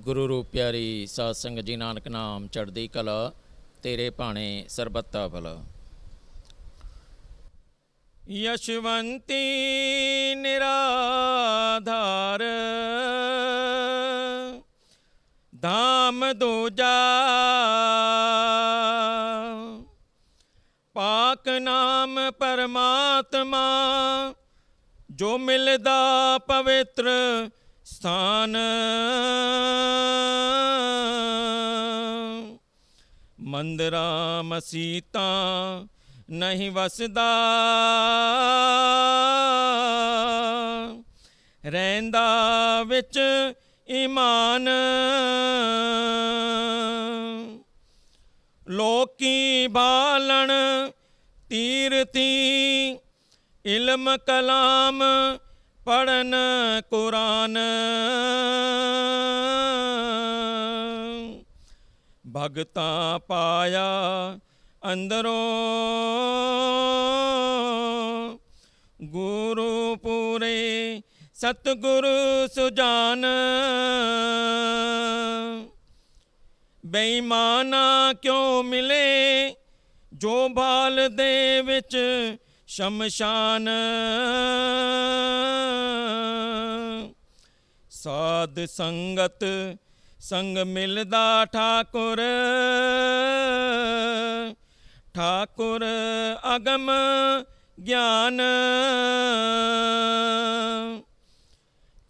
गुरु रूप प्यारी साध संगत जी, नानक नाम चढ़दी कला, तेरे भाणे सरबत्ता भला। यशवंती निराधार, धाम दूजा पाक नाम परमात्मा, जो मिलदा पवित्र स्थान। मंदिरा मसीता नहीं वसदा, रहंदा विच ईमान। लोकी भालण तीरथी, इल्म कलाम पढ़न कुरान। भगता पाया अंदरों, गुरु पूरे सतगुरु सुजान। बेईमाना क्यों मिले, जो भाल दे विच शमशान। साध संगत संग मिलदा ठाकुर, ठाकुर अगम ज्ञान।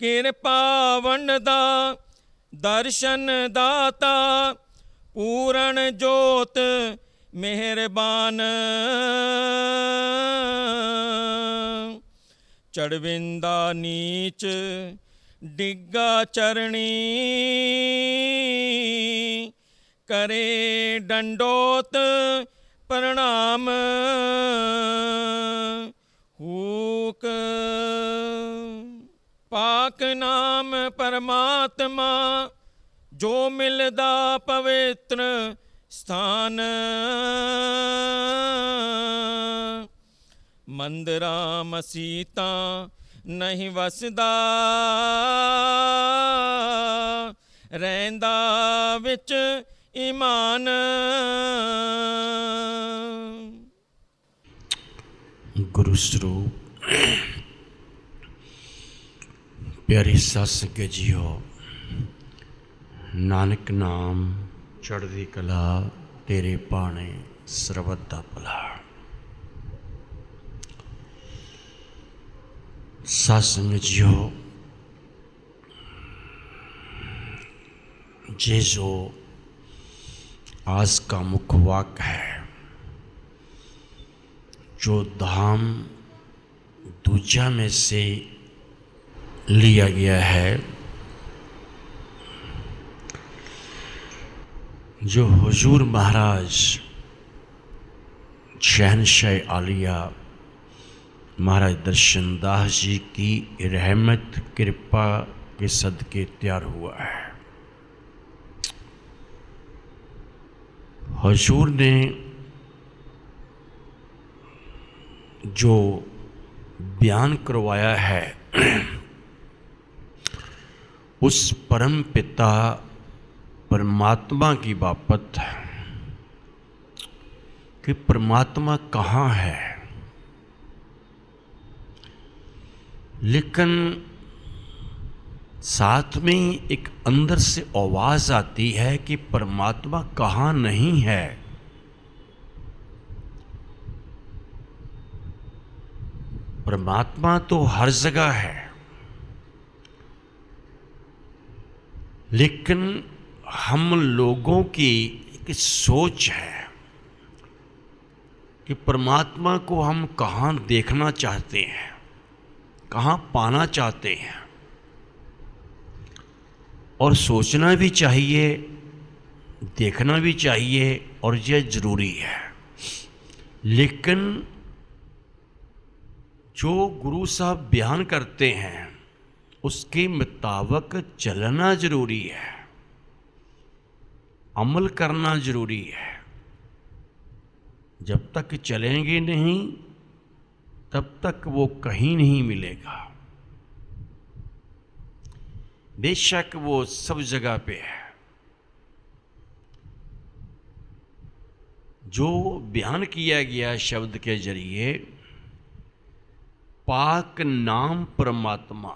किरपा वंडदा दर्शन दाता, पूरण जोत मेहरबान। चढ़विंदा नीच डिग्गा चरणी, करे डंडोत प्रणाम। हूक पाक नाम परमात्मा, जो मिलदा पवित्र स्थान। मंदिरा मसीता नहीं वसदा, रहंदा विच ईमान। गुरु स्वरूप प्यारे साध संगत जीओ, नानक नाम चढ़दी कला, तेरे भाणे सरबत्ता भला। साध संगत जीओ, ये जो आज का मुख्य वाक्य है, जो धाम दूजा में से लिया गया है, जो हुजूर महाराज शहनशाह आलिया महाराज दर्शन दास जी की रहमत कृपा के सदके तैयार हुआ है। हुजूर ने जो बयान करवाया है, उस परम पिता परमात्मा की बाबत है कि परमात्मा कहाँ है। लेकिन साथ में एक अंदर से आवाज़ आती है कि परमात्मा कहाँ नहीं है। परमात्मा तो हर जगह है, लेकिन हम लोगों की एक सोच है कि परमात्मा को हम कहाँ देखना चाहते हैं, कहाँ पाना चाहते हैं। और सोचना भी चाहिए, देखना भी चाहिए, और यह जरूरी है। लेकिन जो गुरु साहब बयान करते हैं, उसके मुताबिक चलना जरूरी है, अमल करना जरूरी है। जब तक चलेंगे नहीं, तब तक वो कहीं नहीं मिलेगा। बेशक वो सब जगह पे है। जो बयान किया गया शब्द के जरिए, पाक नाम परमात्मा,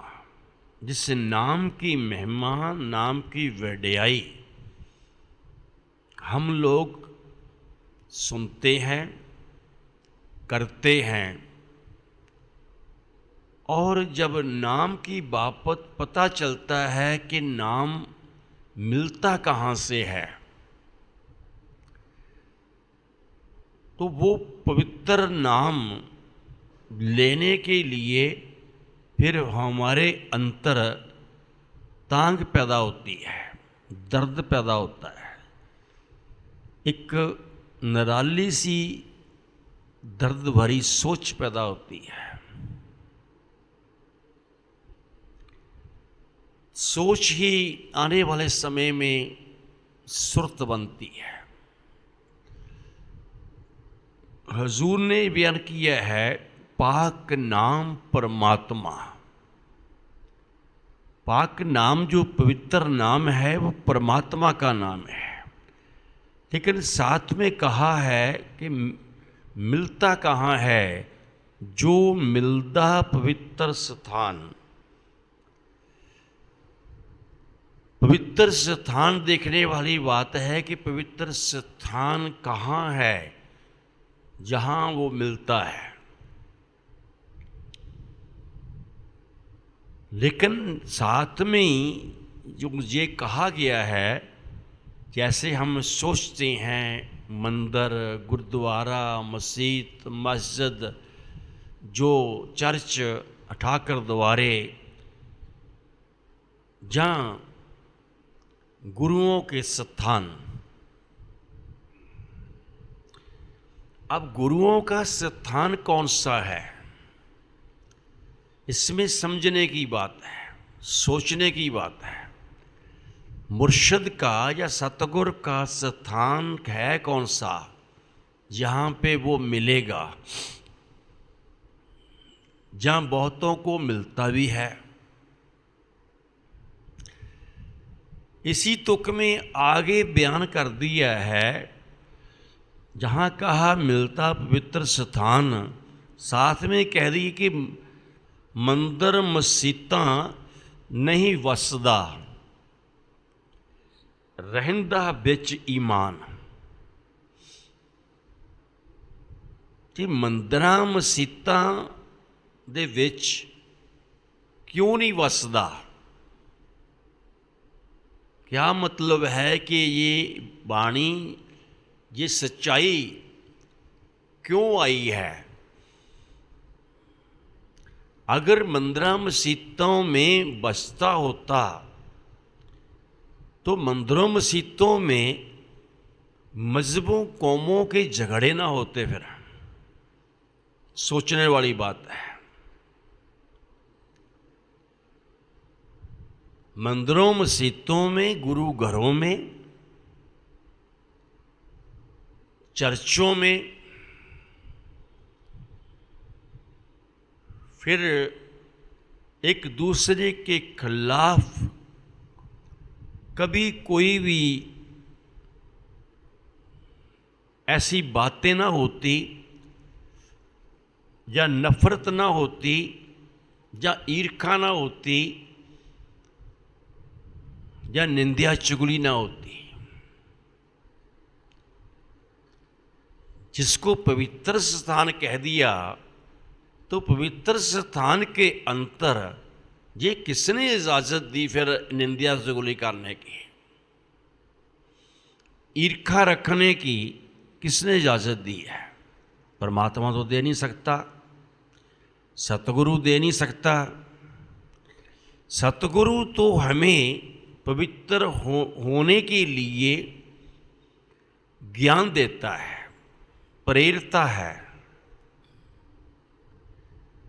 जिस नाम की महिमा, नाम की वड्याई हम लोग सुनते हैं, करते हैं, और जब नाम की बाबत पता चलता है कि नाम मिलता कहाँ से है, तो वो पवित्र नाम लेने के लिए फिर हमारे अंतर तांग पैदा होती है, दर्द पैदा होता है, एक निराली सी दर्द भरी सोच पैदा होती है। सोच ही आने वाले समय में सुर्त बनती है। हजूर ने बयान किया है, पाक नाम परमात्मा। पाक नाम जो पवित्र नाम है वो परमात्मा का नाम है, लेकिन साथ में कहा है कि मिलता कहाँ है? जो मिलदा पवित्र स्थान। पवित्र स्थान देखने वाली बात है कि पवित्र स्थान कहाँ है जहाँ वो मिलता है। लेकिन साथ में ही जो मुझे कहा गया है, जैसे हम सोचते हैं मंदिर, गुरुद्वारा, मस्जिद, मस्जिद, जो चर्च, ठाकर द्वारे, जहाँ गुरुओं के स्थान। अब गुरुओं का स्थान कौन सा है, इसमें समझने की बात है, सोचने की बात है। मुर्शिद का या सतगुरु का स्थान है कौन सा जहाँ पे वो मिलेगा, जहाँ बहुतों को मिलता भी है। इसी तुक में आगे बयान कर दिया है, जहाँ कहा मिलता पवित्र स्थान, साथ में कह दी कि मंदिर मसीतां नहीं वसदा, ਰਹਿੰਦਾ ਵਿੱਚ ईमान। कि ਮੰਦਰਾਂ ਮਸੀਤਾਂ ਦੇ ਵਿੱਚ क्यों नहीं वसदा? क्या मतलब है कि ये बाणी, ये सच्चाई क्यों आई है? अगर मंदिरों मसीतों में बसता होता तो मंदिरों मसीतों में मजहबों कौमों के झगड़े ना होते। फिर सोचने वाली बात है। मंदिरों मसीतों में, गुरु घरों में, चर्चों में फिर एक दूसरे के खिलाफ कभी कोई भी ऐसी बातें ना होती, या नफरत ना होती, या ईर्खा ना होती, या निंदा चुगली ना होती। जिसको पवित्र स्थान कह दिया, तो पवित्र स्थान के अंतर ये किसने इजाजत दी फिर निंदा चुगली करने की, ईर्खा रखने की किसने इजाजत दी है? परमात्मा तो दे नहीं सकता, सतगुरु दे नहीं सकता। सतगुरु तो हमें पवित्र होने के लिए ज्ञान देता है, प्रेरता है।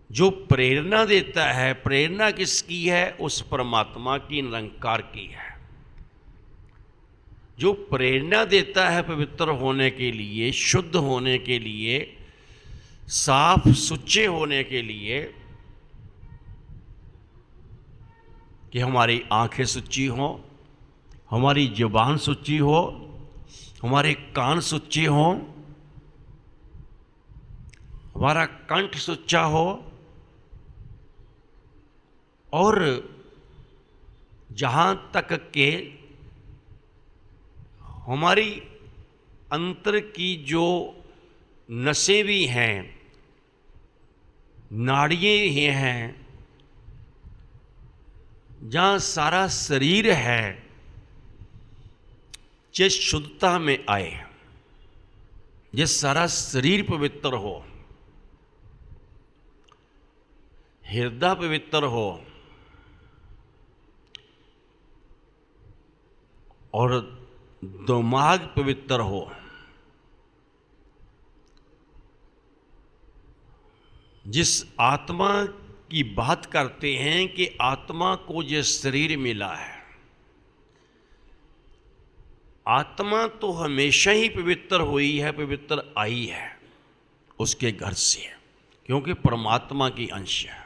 जो प्रेरणा देता है, प्रेरणा किसकी है? उस परमात्मा की, निरंकार की है। जो प्रेरणा देता है पवित्र होने के लिए, शुद्ध होने के लिए, साफ सुच्चे होने के लिए, कि हमारी आंखें सुच्ची हों, हमारी जुबान सुच्ची हो, हमारे कान सुच्चे हों, हमारा कंठ सुच्चा हो, और जहाँ तक के हमारी अंतर की जो नसें भी हैं, नाड़ियाँ ही हैं, जहाँ सारा शरीर है, ये शुद्धता में आए, ये सारा शरीर पवित्र हो, हृदय पवित्र हो और दिमाग पवित्र हो। जिस आत्मा की बात करते हैं कि आत्मा को जो शरीर मिला है, आत्मा तो हमेशा ही पवित्र हुई है, पवित्र आई है उसके घर से, क्योंकि परमात्मा की अंश है।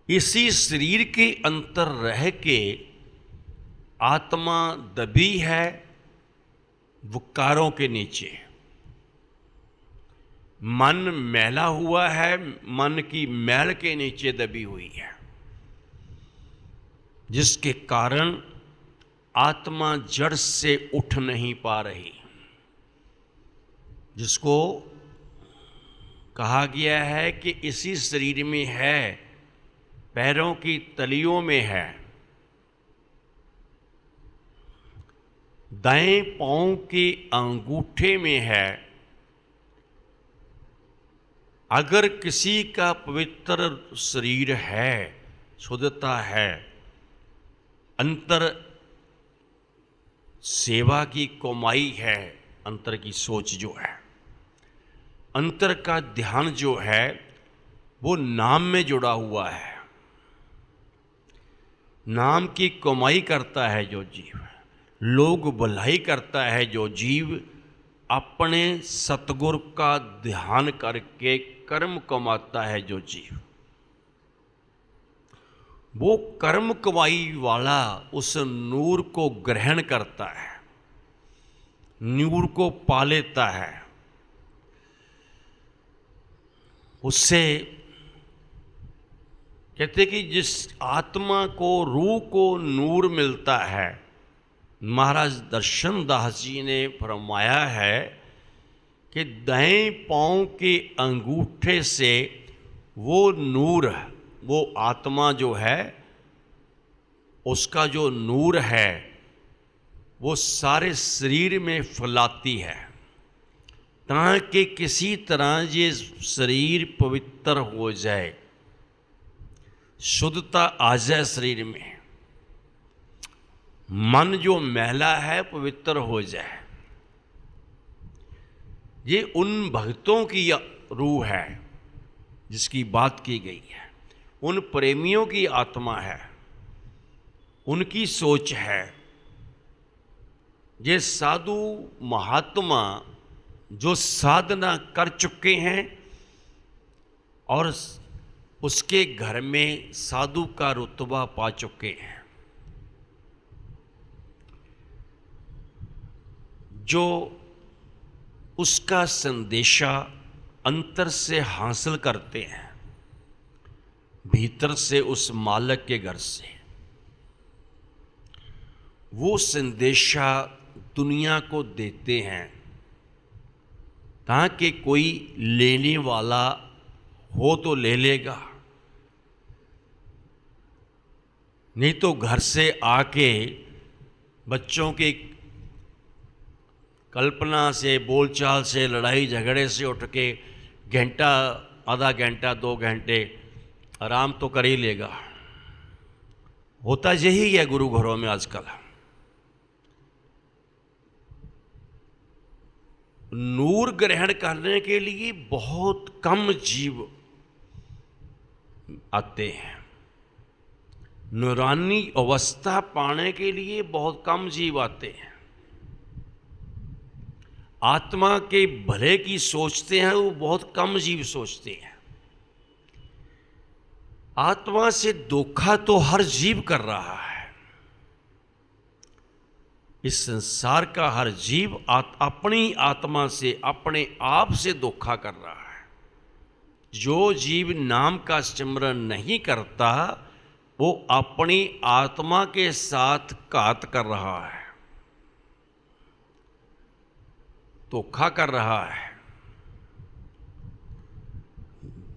इसी शरीर के अंतर रह के आत्मा दबी है विकारों के नीचे, मन मैला हुआ है, मन की मैल के नीचे दबी हुई है, जिसके कारण आत्मा जड़ से उठ नहीं पा रही। जिसको कहा गया है कि इसी शरीर में है, पैरों की तलियों में है, दाएं पांव के अंगूठे में है। अगर किसी का पवित्र शरीर है, शुद्धता है, अंतर सेवा की कमाई है, अंतर की सोच जो है, अंतर का ध्यान जो है, वो नाम में जुड़ा हुआ है। नाम की कमाई करता है जो जीव, लोग भलाई करता है जो जीव, अपने सतगुरु का ध्यान करके कर्म कमाता है जो जीव, वो कर्म कमाई वाला उस नूर को ग्रहण करता है, नूर को पा लेता है। उससे कहते कि जिस आत्मा को, रूह को नूर मिलता है, महाराज दर्शन दास जी ने फरमाया है कि दाएं पांव के अंगूठे से वो नूर, वो आत्मा जो है, उसका जो नूर है, वो सारे शरीर में फैलाती है, ताकि किसी तरह ये शरीर पवित्र हो जाए, शुद्धता आ जाए शरीर में, मन जो मैला है पवित्र हो जाए। ये उन भक्तों की रूह है जिसकी बात की गई है, उन प्रेमियों की आत्मा है, उनकी सोच है। ये साधु महात्मा जो साधना कर चुके हैं और उसके घर में साधु का रुतबा पा चुके हैं, जो उसका संदेशा अंतर से हासिल करते हैं, भीतर से उस मालिक के घर से, वो संदेशा दुनिया को देते हैं, ताकि कोई लेने वाला हो तो ले लेगा, नहीं तो घर से आके बच्चों की कल्पना से, बोलचाल से, लड़ाई झगड़े से उठ के घंटा, आधा घंटा, 2 घंटे आराम तो कर ही लेगा। होता यही है गुरु घरों में आजकल। नूर ग्रहण करने के लिए बहुत कम जीव आते हैं, नूरानी अवस्था पाने के लिए बहुत कम जीव आते हैं। आत्मा के भले की सोचते हैं वो बहुत कम जीव सोचते हैं। आत्मा से धोखा तो हर जीव कर रहा है। इस संसार का हर जीव अपनी आत्मा से, अपने आप से धोखा कर रहा है। जो जीव नाम का सिमरन नहीं करता वो अपनी आत्मा के साथ घात कर रहा है, धोखा कर रहा है।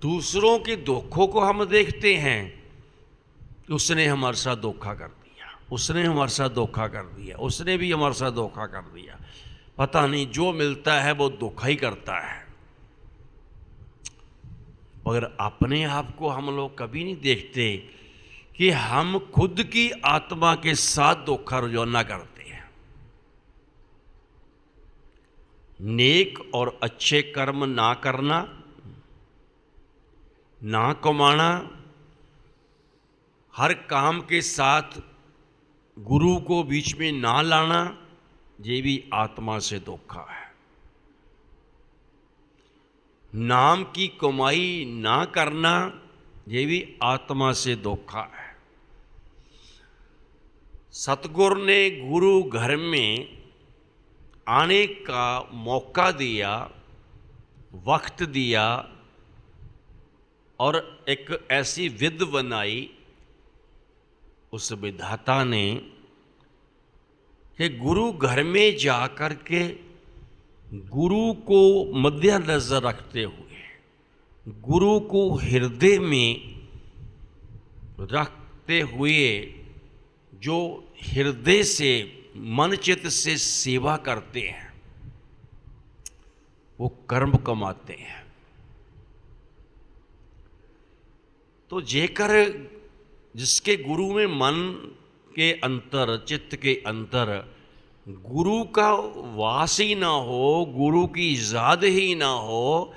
दूसरों के धोखों को हम देखते हैं कि उसने हमारे साथ धोखा कर दिया, उसने हमारे साथ धोखा कर दिया, उसने भी हमारे साथ धोखा कर दिया। पता नहीं, जो मिलता है वो धोखा ही करता है। मगर अपने आप को हम लोग कभी नहीं देखते कि हम खुद की आत्मा के साथ धोखा रोजाना करते हैं। नेक और अच्छे कर्म ना करना, ना कमाना, हर काम के साथ गुरु को बीच में ना लाना, ये भी आत्मा से धोखा है। नाम की कमाई ना करना, ये भी आत्मा से धोखा है। सतगुरु ने गुरु घर में आने का मौका दिया, वक्त दिया और एक ऐसी विध बनाई उस विधाता ने कि गुरु घर में जाकर के गुरु को मद्देनजर रखते हुए, गुरु को हृदय में रखते हुए, जो हृदय से, मन चित्त से सेवा करते हैं वो कर्म कमाते हैं। तो जेकर जिसके गुरु में मन के अंतर, चित्त के अंतर गुरु का वास ही ना हो, गुरु की याद ही ना हो,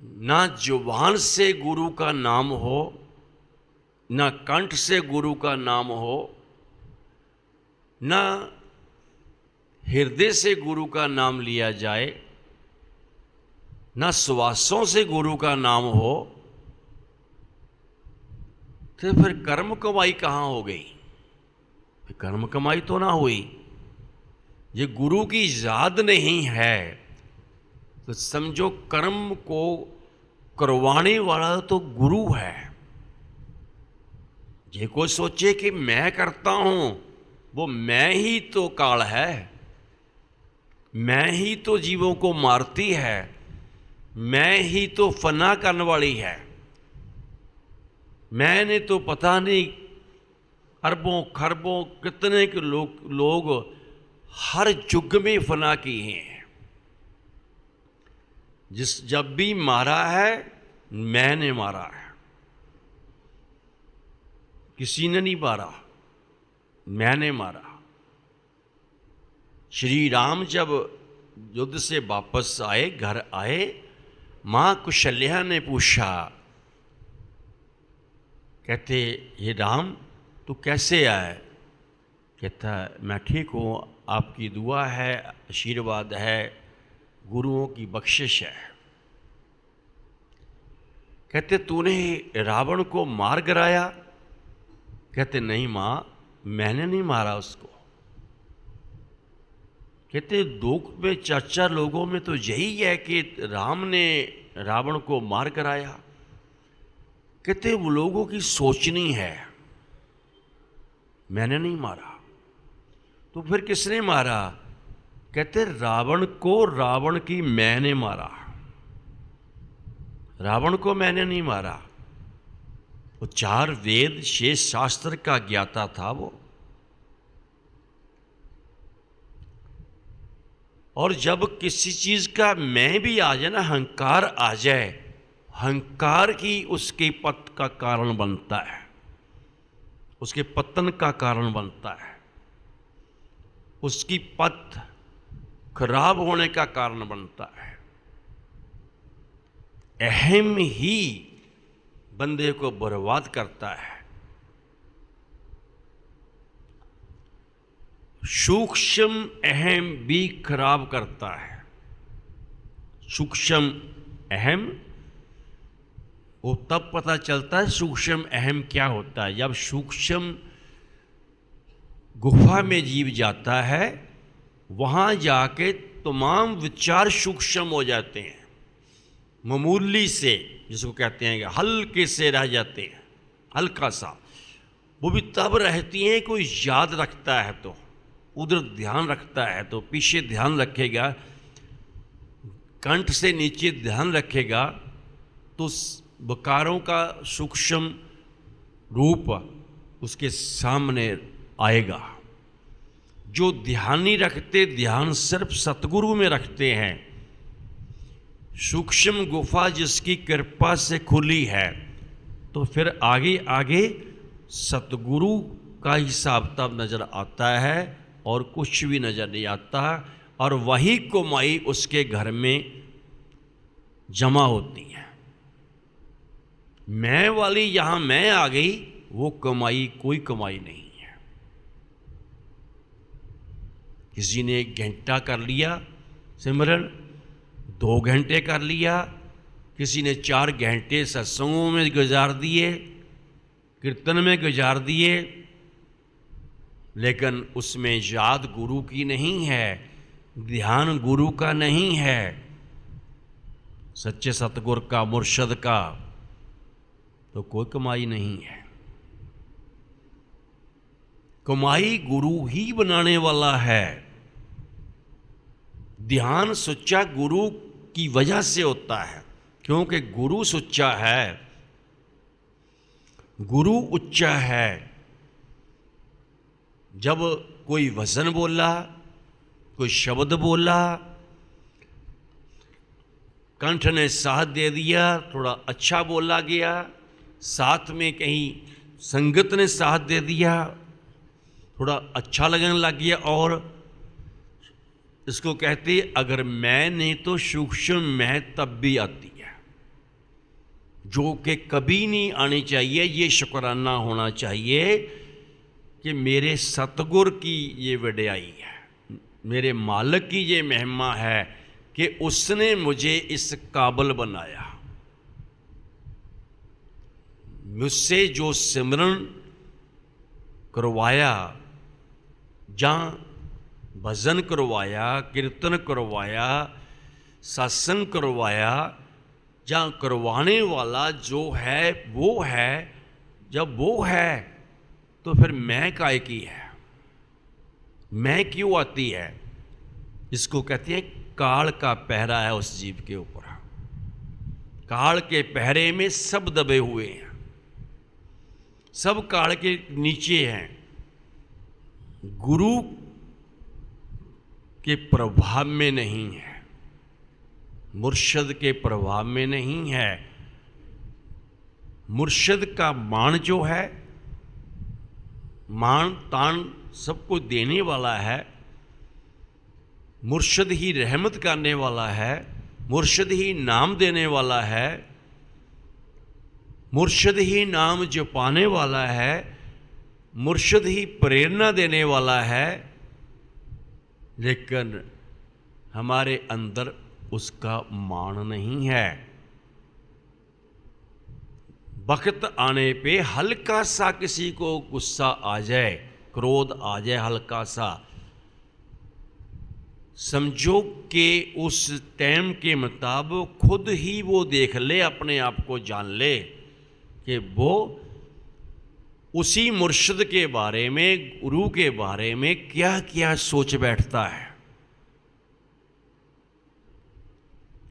ना जुबान से गुरु का नाम हो, ना कंठ से गुरु का नाम हो, ना हृदय से गुरु का नाम लिया जाए, ना श्वासों से गुरु का नाम हो, तो फिर कर्म कमाई कहाँ हो गई? कर्म कमाई तो ना हुई। ये गुरु की याद नहीं है तो समझो कर्म को करवाने वाला तो गुरु है। ये कोई सोचे कि मैं करता हूं, वो मैं ही तो काल है, मैं ही तो जीवों को मारती है, मैं ही तो फना करने वाली है, मैंने तो पता नहीं अरबों खरबों कितने के लोग हर युग में फना किए हैं। जब भी मारा है मैंने मारा है, किसी ने नहीं मारा, मैंने मारा। श्री राम जब युद्ध से वापस आए, घर आए, मां कुशल्या ने पूछा, कहते ये राम तू कैसे आए? कहता मैं ठीक हूँ, आपकी दुआ है, आशीर्वाद है, गुरुओं की बख्शिश है। कहते तूने रावण को मार गिराया? कहते नहीं माँ, मैंने नहीं मारा उसको। कहते दुख में चर्चा लोगों में तो यही है कि राम ने रावण को मार गिराया। कहते वो लोगों की सोचनी है, मैंने नहीं मारा। तो फिर किसने मारा? कहते रावण को रावण की मैंने मारा, रावण को मैंने नहीं मारा। वो 4 वेद 6 शास्त्र का ज्ञाता था वो। और जब किसी चीज का मैं भी आ जाए ना, अहंकार आ जाए, अहंकार ही उसके पतन का कारण बनता है, उसके पतन का कारण बनता है, उसकी पथ खराब होने का कारण बनता है। अहम ही बंदे को बर्बाद करता है। सूक्ष्म अहम भी खराब करता है। सूक्ष्म अहम वो तब पता चलता है सूक्ष्म अहम क्या होता है। जब सूक्ष्म गुफा में जीव जाता है, वहाँ जाके तमाम विचार सूक्ष्म हो जाते हैं, मामूली से, जिसको कहते हैं कि हल्के से रह जाते हैं, हल्का सा। वो भी तब रहती हैं कोई याद रखता है तो, उधर ध्यान रखता है तो, पीछे ध्यान रखेगा, कंठ से नीचे ध्यान रखेगा तो विकारों का सूक्ष्म रूप उसके सामने आएगा। जो ध्यान नहीं रखते, ध्यान सिर्फ सतगुरु में रखते हैं, सूक्ष्म गुफा जिसकी कृपा से खुली है, तो फिर आगे आगे सतगुरु का हिसाब तब नज़र आता है और कुछ भी नज़र नहीं आता, और वही कमाई उसके घर में जमा होती है। मैं वाली यहाँ मैं आ गई, वो कमाई कोई कमाई नहीं है। किसी ने 1 घंटा कर लिया सिमरन, 2 घंटे कर लिया, किसी ने 4 घंटे सत्संगों में गुजार दिए, कीर्तन में गुजार दिए, लेकिन उसमें याद गुरु की नहीं है, ध्यान गुरु का नहीं है, सच्चे सतगुर का, मुर्शद का, तो कोई कमाई नहीं है। कमाई गुरु ही बनाने वाला है। ध्यान सच्चा गुरु की वजह से होता है, क्योंकि गुरु सच्चा है, गुरु उच्चा है। जब कोई वचन बोला, कोई शब्द बोला, कंठ ने साथ दे दिया, थोड़ा अच्छा बोला गया, साथ में कहीं संगत ने साथ दे दिया, थोड़ा अच्छा लगने लग गया, और इसको कहते अगर मैं नहीं तो सूक्ष्म मैं तब भी आती है, जो कि कभी नहीं आनी चाहिए। ये शुक्राना होना चाहिए कि मेरे सतगुर की ये वड्याई है, मेरे मालिक की ये महिमा है कि उसने मुझे इस काबिल बनाया। मुझसे जो सिमरन करवाया, जहाँ भजन करवाया, कीर्तन करवाया, सत्संग करवाया, जहाँ करवाने वाला जो है वो है, जब वो है तो फिर मैं काय की है, मैं क्यों आती है। इसको कहते हैं काल का पहरा है उस जीव के ऊपर। काल के पहरे में सब दबे हुए हैं, सब काल के नीचे हैं, गुरु के प्रभाव में नहीं है, मुर्शद के प्रभाव में नहीं है। मुर्शद का मान जो है, मान तान सबको देने वाला है, मुर्शद ही रहमत करने वाला है, मुर्शद ही नाम देने वाला है, मुर्शद ही नाम जपाने वाला है, मुर्शद ही प्रेरणा देने वाला है, लेकिन हमारे अंदर उसका मान नहीं है। वक्त आने पे हल्का सा किसी को गुस्सा आ जाए, क्रोध आ जाए हल्का सा, समझो कि उस टाइम के मुताबिक खुद ही वो देख ले, अपने आप को जान ले कि वो उसी मुर्शिद के बारे में, गुरु के बारे में क्या क्या सोच बैठता है,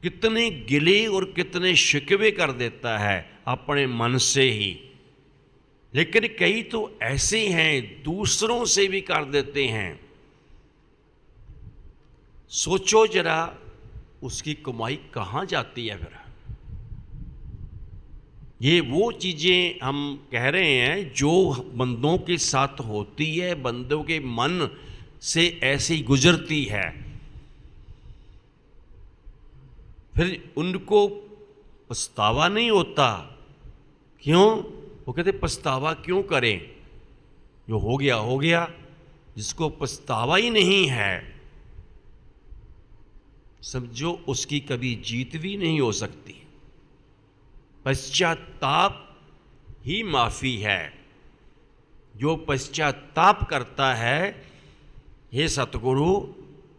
कितने गिले और कितने शिकवे कर देता है अपने मन से ही। लेकिन कई तो ऐसे हैं दूसरों से भी कर देते हैं। सोचो जरा उसकी कमाई कहाँ जाती है फिर। ये वो चीज़ें हम कह रहे हैं जो बंदों के साथ होती है, बंदों के मन से ऐसे ही गुजरती है, फिर उनको पछतावा नहीं होता। क्यों? वो कहते पछतावा क्यों करें, जो हो गया हो गया। जिसको पछतावा ही नहीं है, समझो उसकी कभी जीत भी नहीं हो सकती। पश्चाताप ही माफ़ी है। जो पश्चाताप करता है, हे सतगुरु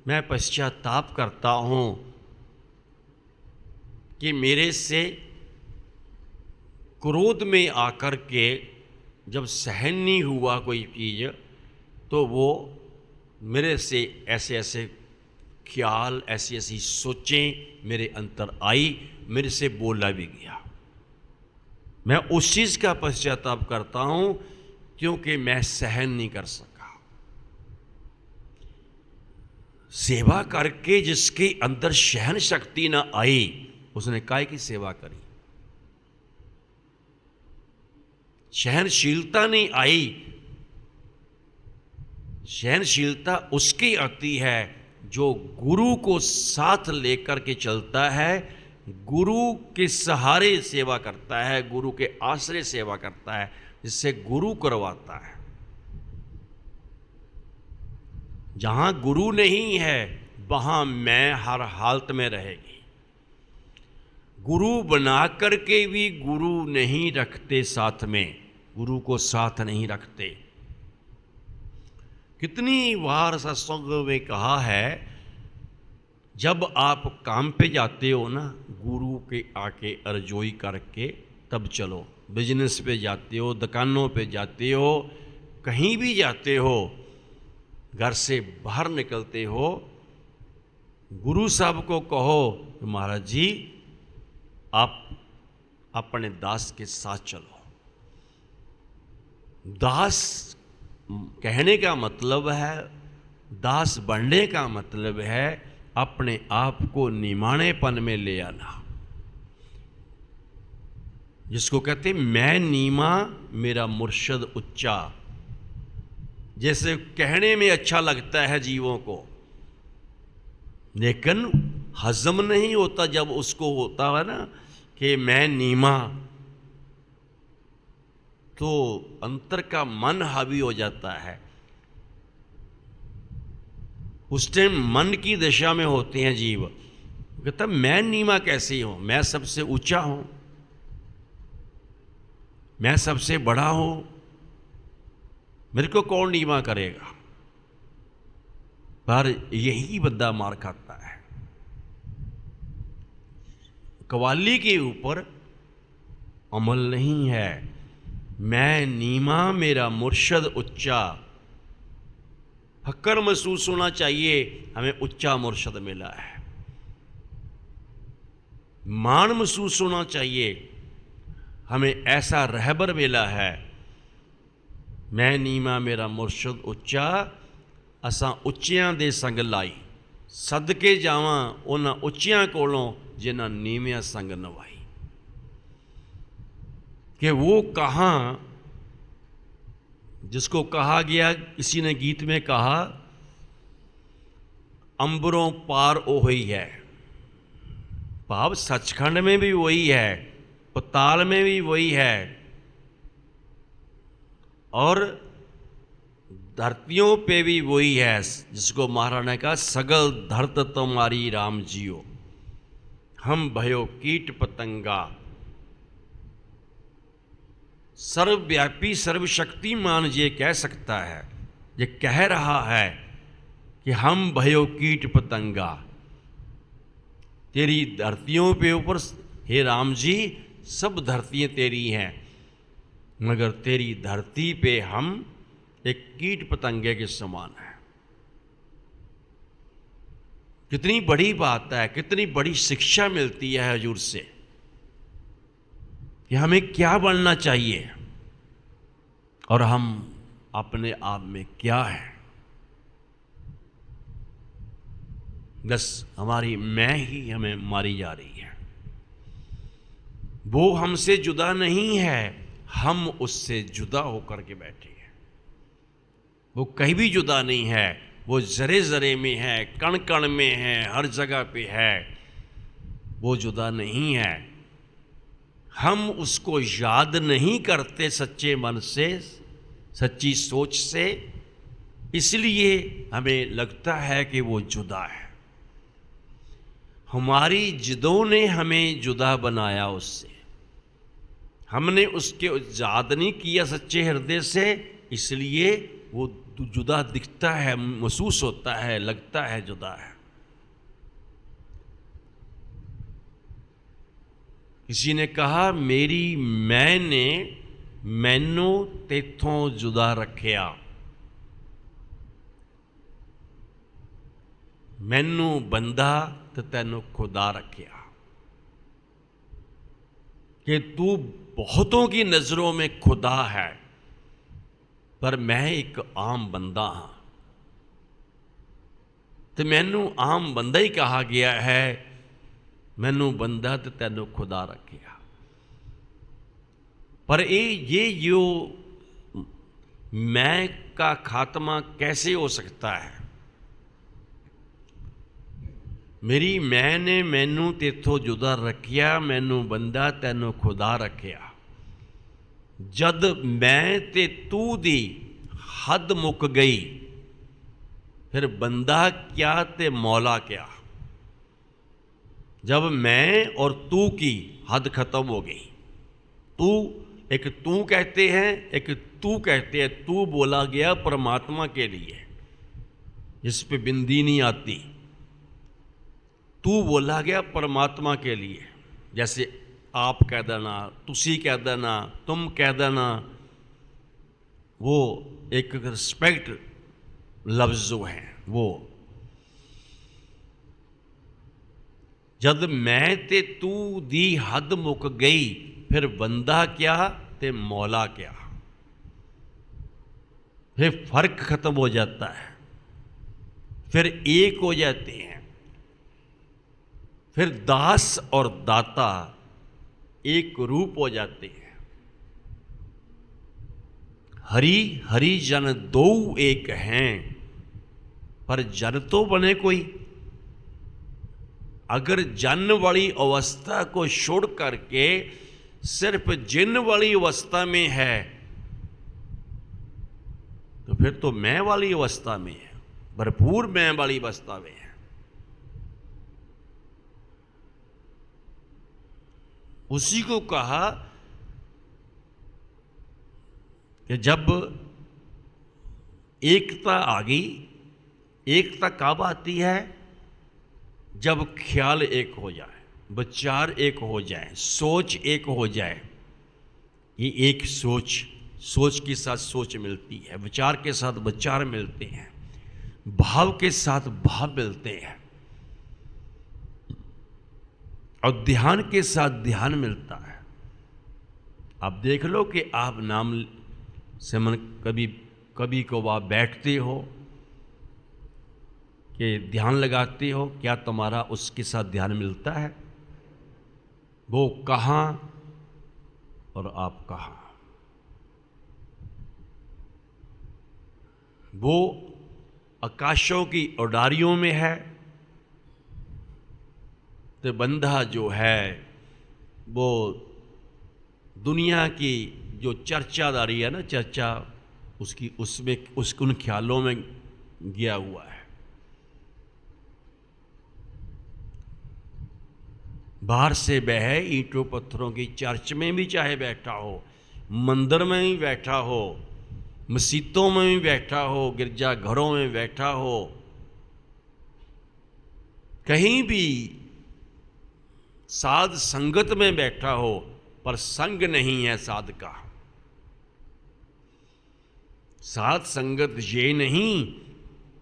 मैं पश्चाताप करता हूँ कि मेरे से क्रोध में आकर के जब सहन नहीं हुआ कोई चीज़, तो वो मेरे से ऐसे ऐसे ख्याल, ऐसी ऐसी सोचें मेरे अंदर आई, मेरे से बोला भी गया। मैं उस चीज़ का पश्चाताप करता हूँ क्योंकि मैं सहन नहीं कर सका। सेवा करके जिसके अंदर सहन शक्ति न आई, उसने काय की सेवा करी। सहनशीलता नहीं आई। सहनशीलता उसकी आती है जो गुरु को साथ लेकर के चलता है, गुरु के सहारे सेवा करता है, गुरु के आश्रय सेवा करता है, जिससे गुरु करवाता है। जहां गुरु नहीं है वहां मैं हर हालत में रहेगी। गुरु बना करके भी गुरु नहीं रखते साथ में, गुरु को साथ नहीं रखते। कितनी बार सत्संग में कहा है, जब आप काम पे जाते हो ना, गुरु के आके अर्जोई करके तब चलो। बिजनेस पे जाते हो, दुकानों पे जाते हो, कहीं भी जाते हो, घर से बाहर निकलते हो, गुरु साहब को कहो महाराज जी आप अपने दास के साथ चलो। दास कहने का मतलब है, दास बनने का मतलब है अपने आप को निमाणेपन में ले आना, जिसको कहते मैं नीमा मेरा मुर्शद उच्चा। जैसे कहने में अच्छा लगता है जीवों को, लेकिन हजम नहीं होता जब उसको होता है ना कि मैं नीमा, तो अंतर का मन हावी हो जाता है। उस टाइम मन की दशा में होते हैं जीव, कहता मैं नीमा कैसे हूं, मैं सबसे ऊंचा हूं, मैं सबसे बड़ा हूं, मेरे को कौन नीमा करेगा। पर यही बंदा मार खाता है। कवाली के ऊपर अमल नहीं है। मैं नीमा मेरा मुर्शद उच्चा। फक्र महसूस होना चाहिए हमें उच्चा मुर्शद मिला है। मान महसूस होना चाहिए हमें ऐसा रहबर मिला है। मैं नीमा मेरा मुर्शद उच्चा, असां उच्चियां दे संग लाई, सदके जावां उन्हां उच्चियां कोलों जिन्हां नीवियां संग नवाई। कि वो कहाँ, जिसको कहा गया, किसी ने गीत में कहा, अंबरों पार ओही है। भाव सचखंड में भी वही है, पताल में भी वही है, और धरतियों पे भी वही है। जिसको महाराज ने कहा, सगल धरत तुम्हारी राम जियो, हम भयो कीट पतंगा। सर्वव्यापी सर्वशक्तिमान ये कह सकता है, ये कह रहा है कि हम भयो कीट पतंगा। तेरी धरतियों पे ऊपर हे राम जी सब धरतियाँ तेरी हैं, मगर तेरी धरती पे हम एक कीट पतंगे के समान हैं। कितनी बड़ी बात है, कितनी बड़ी शिक्षा मिलती है हजूर से कि हमें क्या बनना चाहिए और हम अपने आप में क्या है। बस हमारी मैं ही हमें मारी जा रही है। वो हमसे जुदा नहीं है, हम उससे जुदा होकर के बैठे हैं। वो कहीं भी जुदा नहीं है, वो जरे जरे में है, कण कण में है, हर जगह पे है। वो जुदा नहीं है। हम उसको याद नहीं करते सच्चे मन से, सच्ची सोच से, इसलिए हमें लगता है कि वो जुदा है। हमारी जिदों ने हमें जुदा बनाया उससे। हमने उसके याद नहीं किया सच्चे हृदय से, इसलिए वो जुदा दिखता है, महसूस होता है, लगता है जुदा है। किसी ने कहा मेरी मैं ने मैनू तेथों जुदा रखिया, मैनू बंदा ते तैनू खुदा रखिया। कि तू बहुतों की नजरों में खुदा है, पर मैं एक आम बंदा हाँ। तो मैनू आम बंदा ही कहा गया है, मैनू बंदा ते तैनू खुदा रखिया। पर ये जो मैं का खात्मा कैसे हो सकता है? मेरी मैं ने मैनू तेथों जुदा रखिया, मैनू बंदा तैनू खुदा रखिया। जद मैं ते तू दी हद मुक गई, फिर बंदा क्या ते मौला क्या। जब मैं और तू की हद खत्म हो गई, तू एक तू कहते हैं, एक तू कहते हैं, तू बोला गया परमात्मा के लिए जिस पे बिंदी नहीं आती, तू बोला गया परमात्मा के लिए। जैसे आप कह देना, तुसी कह देना, तुम कह देना, वो एक रिस्पेक्ट लफ्ज जो हैं वो। जद मैं ते तू दी हद मुक गई, फिर बंदा क्या ते मौला क्या। फिर फर्क खत्म हो जाता है, फिर एक हो जाते हैं। फिर दास और दाता एक रूप हो जाते हैं। हरि हरि जन दो एक हैं, पर जन तो बने कोई। अगर जन वाली अवस्था को छोड़ करके सिर्फ जिन वाली अवस्था में है, तो फिर तो मैं वाली अवस्था में है, भरपूर मैं वाली अवस्था में है। उसी को कहा कि जब एकता आ गई, एकता कब आती है? जब ख्याल एक हो जाए, विचार एक हो जाए, सोच एक हो जाए। ये एक सोच के साथ सोच मिलती है, विचार के साथ विचार मिलते हैं, भाव के साथ भाव मिलते हैं, और ध्यान के साथ ध्यान मिलता है। आप देख लो कि आप नाम से मन कभी को आप बैठते हो कि ध्यान लगाते हो, क्या तुम्हारा उसके साथ ध्यान मिलता है? वो कहाँ और आप कहाँ? वो आकाशों की उडारियों में है, तो बंदा जो है वो दुनिया की जो चर्चादारी है ना, चर्चा उसकी उसमें उन ख्यालों में गया हुआ है। बाहर से बहे ईंटों पत्थरों की चर्च में भी चाहे बैठा हो, मंदिर में भी बैठा हो, मस्जिदों में भी बैठा हो, गिरजाघरों में बैठा हो, कहीं भी साध संगत में बैठा हो, पर संग नहीं है साध का। साध संगत ये नहीं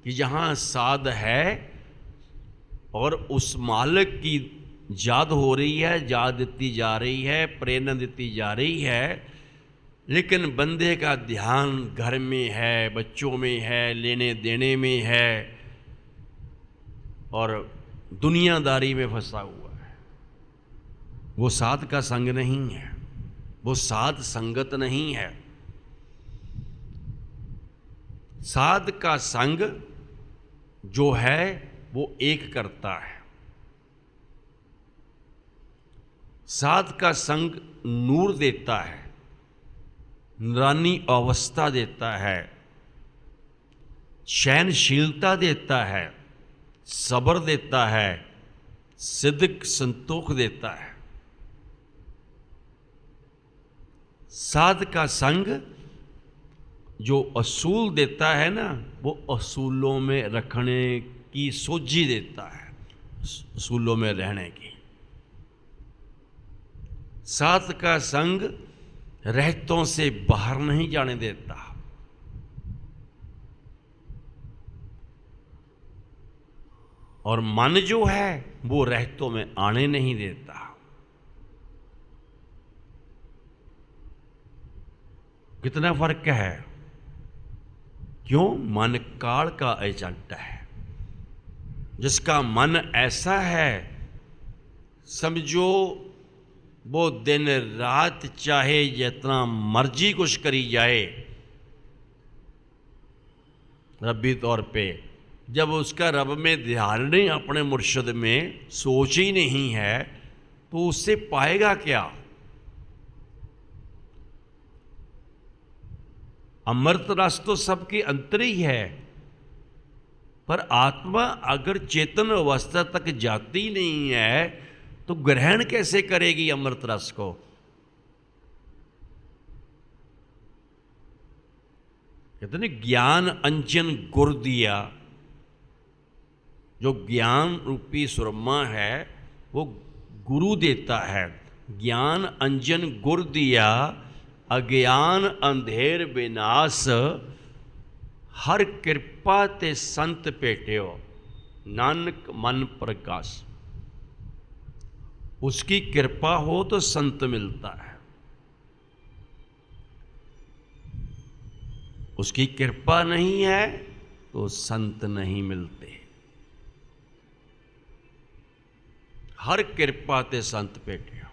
कि जहां साध है और उस मालिक की याद हो रही है, याद देती जा रही है, प्रेरणा देती जा रही है, लेकिन बंदे का ध्यान घर में है, बच्चों में है, लेने देने में है, और दुनियादारी में फंसा हुआ है। वो साध का संग नहीं है, वो साध संगत नहीं है। साध का संग जो है वो एक करता है। साध का संग नूर देता है, नूरानी अवस्था देता है, सहनशीलता देता है, सब्र देता है, सिद्क संतोख देता है। साध का संग जो असूल देता है ना, वो असूलों में रखने की सोझी देता है, असूलों में रहने की। साध का संग रहतों से बाहर नहीं जाने देता। और मन जो है वो रहतों में आने नहीं देता। कितना फर्क है? क्यों? मन काल का एजेंट है। जिसका मन ऐसा है, समझो वो दिन रात चाहे जितना मर्जी कुछ करी जाए, रब्बी तौर पे जब उसका रब में ध्यान नहीं, अपने मुर्शद में सोच ही नहीं है, तो उससे पाएगा क्या? अमृत रस तो सबके अंतर ही है, पर आत्मा अगर चेतन अवस्था तक जाती नहीं है तो ग्रहण कैसे करेगी अमृत रस को? कहते हैं ज्ञान अंजन गुर दिया। जो ज्ञान रूपी सुरमा है वो गुरु देता है। ज्ञान अंजन गुर दिया, अज्ञान अंधेर विनाश, हर कृपा ते संत पेटियो, नानक मन प्रकाश। उसकी कृपा हो तो संत मिलता है, उसकी कृपा नहीं है तो संत नहीं मिलते। हर कृपा ते संत पेटियो,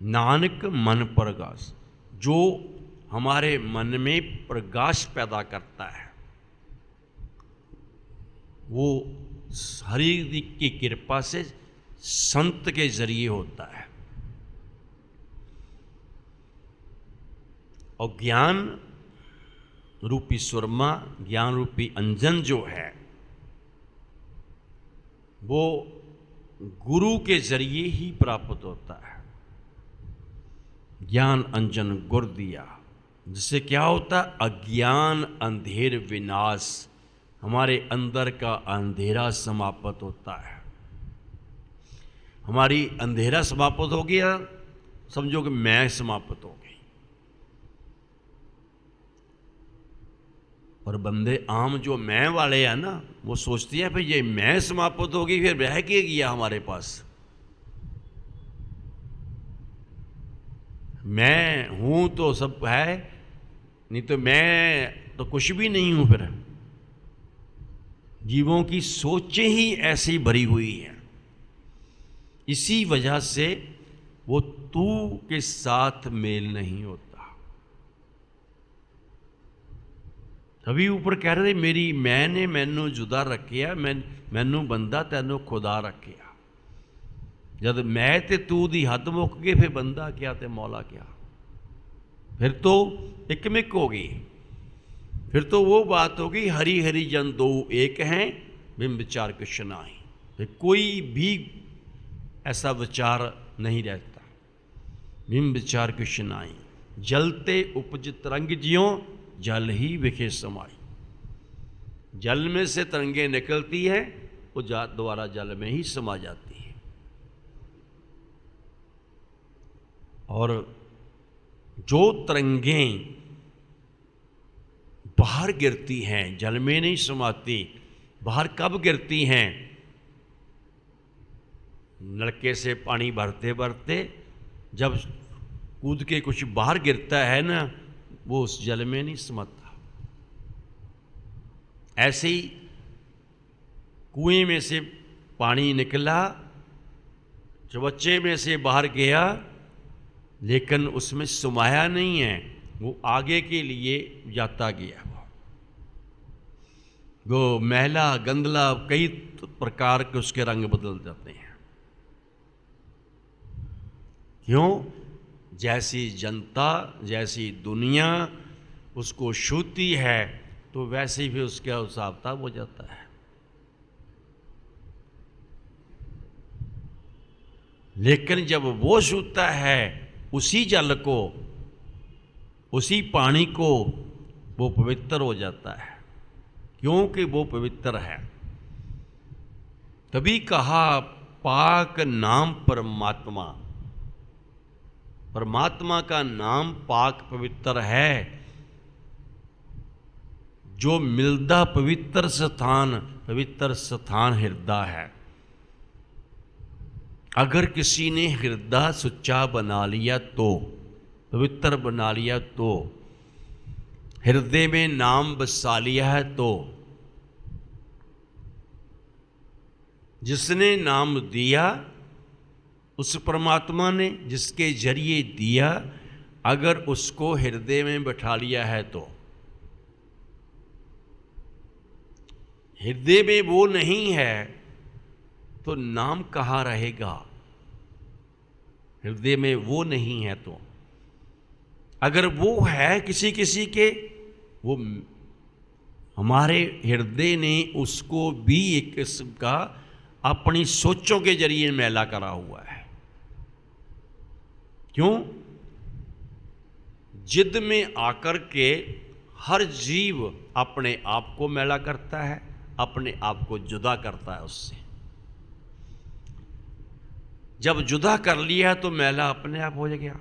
नानक मन प्रकाश। जो हमारे मन में प्रकाश पैदा करता है वो हरि की कृपा से संत के जरिए होता है। और ज्ञान रूपी सुरमा, ज्ञान रूपी अंजन जो है वो गुरु के जरिए ही प्राप्त होता है। ज्ञान अंजन गुर दिया, जिससे क्या होता? अज्ञान अंधेर विनाश, हमारे अंदर का अंधेरा समाप्त होता है। हमारी अंधेरा समाप्त हो गया, समझो कि मैं समाप्त हो गई। और बंदे आम जो मैं वाले हैं ना, वो सोचते हैं भाई ये मैं समाप्त हो गई, फिर रह के गया हमारे पास? मैं हूं तो सब है, नहीं तो मैं तो कुछ भी नहीं हूं। फिर जीवों की सोचें ही ऐसी भरी हुई हैं। इसी वजह से वो तू के साथ मेल नहीं होता। तभी ऊपर कह रहे थे, मेरी मैंने मैनू जुदा रखिया, मैनू बंदा तैनू खुदा रखिया। जब मैं ते तू दी हद मुक गए, फिर बंदा क्या ते मौला क्या? फिर तो इकमिक होगी। फिर तो वो बात होगी, हरि हरि जन दो एक हैं, बिन विचार कुछ नाही। फिर कोई भी ऐसा विचार नहीं रहता। बिन विचार कुछ नाही, जलते उपज तरंग जियो, जल ही विखे समाई। जल में से तरंगे निकलती है, वो दोबारा जल में ही समा जाती है। और जो तरंगें बाहर गिरती हैं, जल में नहीं समाती। बाहर कब गिरती हैं? नलके से पानी भरते भरते जब कूद के कुछ बाहर गिरता है ना, वो उस जल में नहीं समाता। ऐसे ही कुएं में से पानी निकला, चबच्चे में से बाहर गया, लेकिन उसमें समाया नहीं है, वो आगे के लिए जाता गया। वो मैला गंदला कई प्रकार के उसके रंग बदल जाते हैं। क्यों? जैसी जनता, जैसी दुनिया उसको छूती है, तो वैसे ही उसका हिसाब किताब हो जाता है। लेकिन जब वो छूता है उसी जल को, उसी पानी को वो पवित्र हो जाता है, क्योंकि वो पवित्र है। तभी कहा पाक नाम परमात्मा, परमात्मा का नाम पाक पवित्र है। जो मिलदा पवित्र स्थान हृदय है। अगर किसी ने हृदय सुच्चा बना लिया तो, पवित्र बना लिया तो, हृदय में नाम बसा लिया है तो, जिसने नाम दिया उस परमात्मा ने, जिसके जरिए दिया, अगर उसको हृदय में बैठा लिया है तो, हृदय में वो नहीं है तो नाम कहाँ रहेगा? हृदय में वो नहीं है तो, अगर वो है किसी किसी के, वो हमारे हृदय ने उसको भी एक किस्म का अपनी सोचों के जरिए मैला करा हुआ है। क्यों? जिद में आकर के हर जीव अपने आप को मैला करता है, अपने आप को जुदा करता है उससे। जब जुदा कर लिया तो मैला अपने आप हो गया।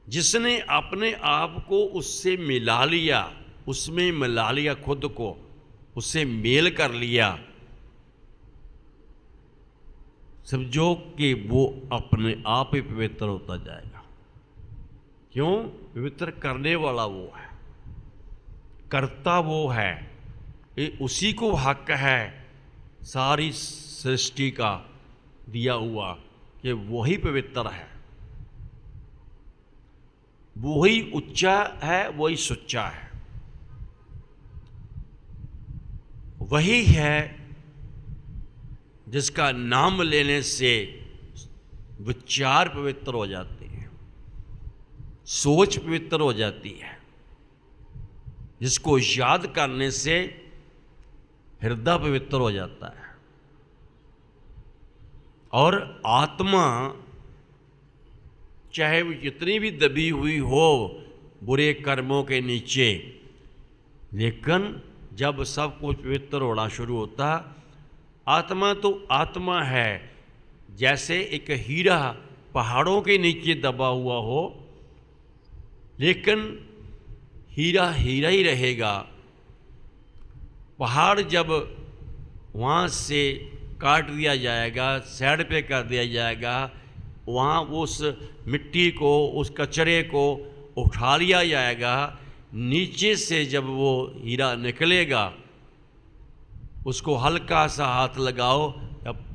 जिसने अपने आप को उससे मिला लिया, उसमें मिला लिया, खुद को उससे मेल कर लिया, समझो कि वो अपने आप ही पवित्र होता जाएगा। क्यों? पवित्र करने वाला वो है, करता वो है, ये उसी को हक है सारी सृष्टि का दिया हुआ कि वही पवित्र है, वही उच्चा है, वही सुच्चा है, वही है जिसका नाम लेने से विचार पवित्र हो जाते हैं, सोच पवित्र हो जाती है, जिसको याद करने से हृदय पवित्र हो जाता है। और आत्मा चाहे वो जितनी भी दबी हुई हो बुरे कर्मों के नीचे, लेकिन जब सब कुछ पवित्र होना शुरू होता, आत्मा तो आत्मा है। जैसे एक हीरा पहाड़ों के नीचे दबा हुआ हो, लेकिन हीरा हीरा ही रहेगा। पहाड़ जब वहाँ से काट दिया जाएगा, साइड पे कर दिया जाएगा, वहाँ उस मिट्टी को, उस कचरे को उठा लिया जाएगा, नीचे से जब वो हीरा निकलेगा, उसको हल्का सा हाथ लगाओ, अब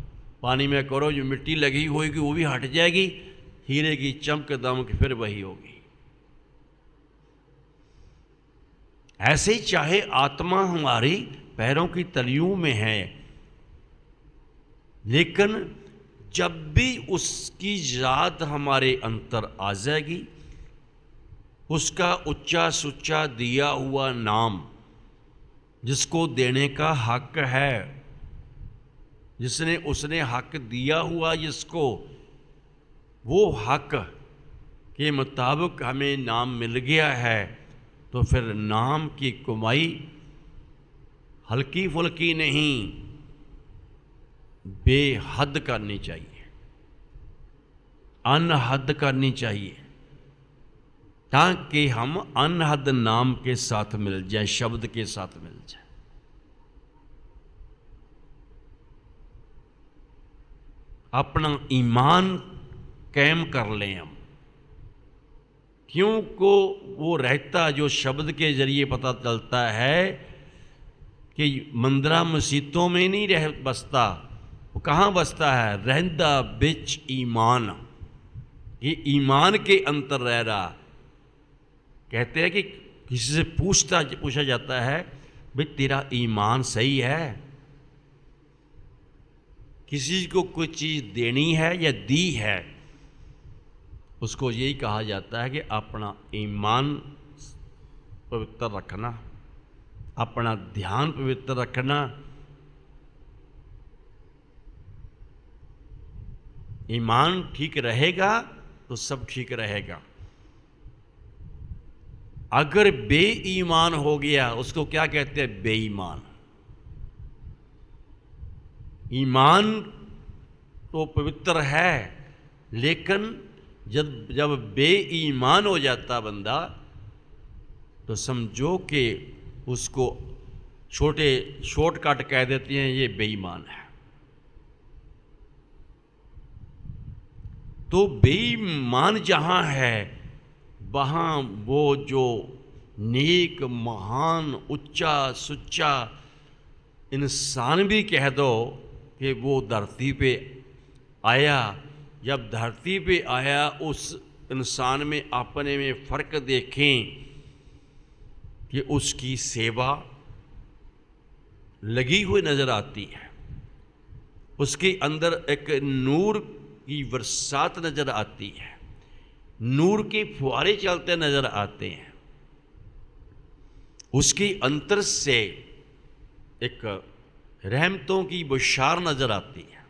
पानी में करो, जो मिट्टी लगी होगी वो भी हट जाएगी, हीरे की चमक दमक फिर वही होगी। ऐसे ही चाहे आत्मा हमारी पैरों की तलियों में है, लेकिन जब भी उसकी याद हमारे अंतर आ जाएगी, उसका उच्चा सुच्चा दिया हुआ नाम, जिसको देने का हक है, जिसने उसने हक दिया हुआ जिसको, वो हक के मुताबिक हमें नाम मिल गया है, तो फिर नाम की कमाई हल्की फुल्की नहीं, बेहद करनी चाहिए, अनहद करनी चाहिए, ताकि हम अनहद नाम के साथ मिल जाए, शब्द के साथ मिल जाए। अपना ईमान कायम कर लें हम, क्यों को वो रहता जो शब्द के जरिए पता चलता है कि मंदिरा मसीतों में नहीं रह बसता, वो कहाँ बसता है? रहंदा बिच ईमान। ये ईमान के अंतर रह रहा। कहते हैं कि किसी से पूछा जाता है, भाई तेरा ईमान सही है? किसी को कोई चीज़ देनी है या दी है, उसको यही कहा जाता है कि अपना ईमान पवित्र रखना, अपना ध्यान पवित्र रखना। ईमान ठीक रहेगा तो सब ठीक रहेगा। अगर बेईमान हो गया उसको क्या कहते हैं? बेईमान। ईमान तो पवित्र है, लेकिन जब जब बेईमान हो जाता बंदा तो समझो कि उसको छोटे शॉर्टकट कह देते हैं, ये बेईमान है। तो बेईमान जहां है वहां वो जो नेक, महान, उच्चा सुच्चा इंसान भी कह दो कि वो धरती पे आया, जब धरती पे आया उस इंसान में अपने में फर्क देखें कि उसकी सेवा लगी हुई नजर आती है, उसके अंदर एक नूर की बरसात नजर आती है, नूर के फुहारे चलते नजर आते हैं, उसके अंतर से एक रहमतों की बौछार नजर आती है।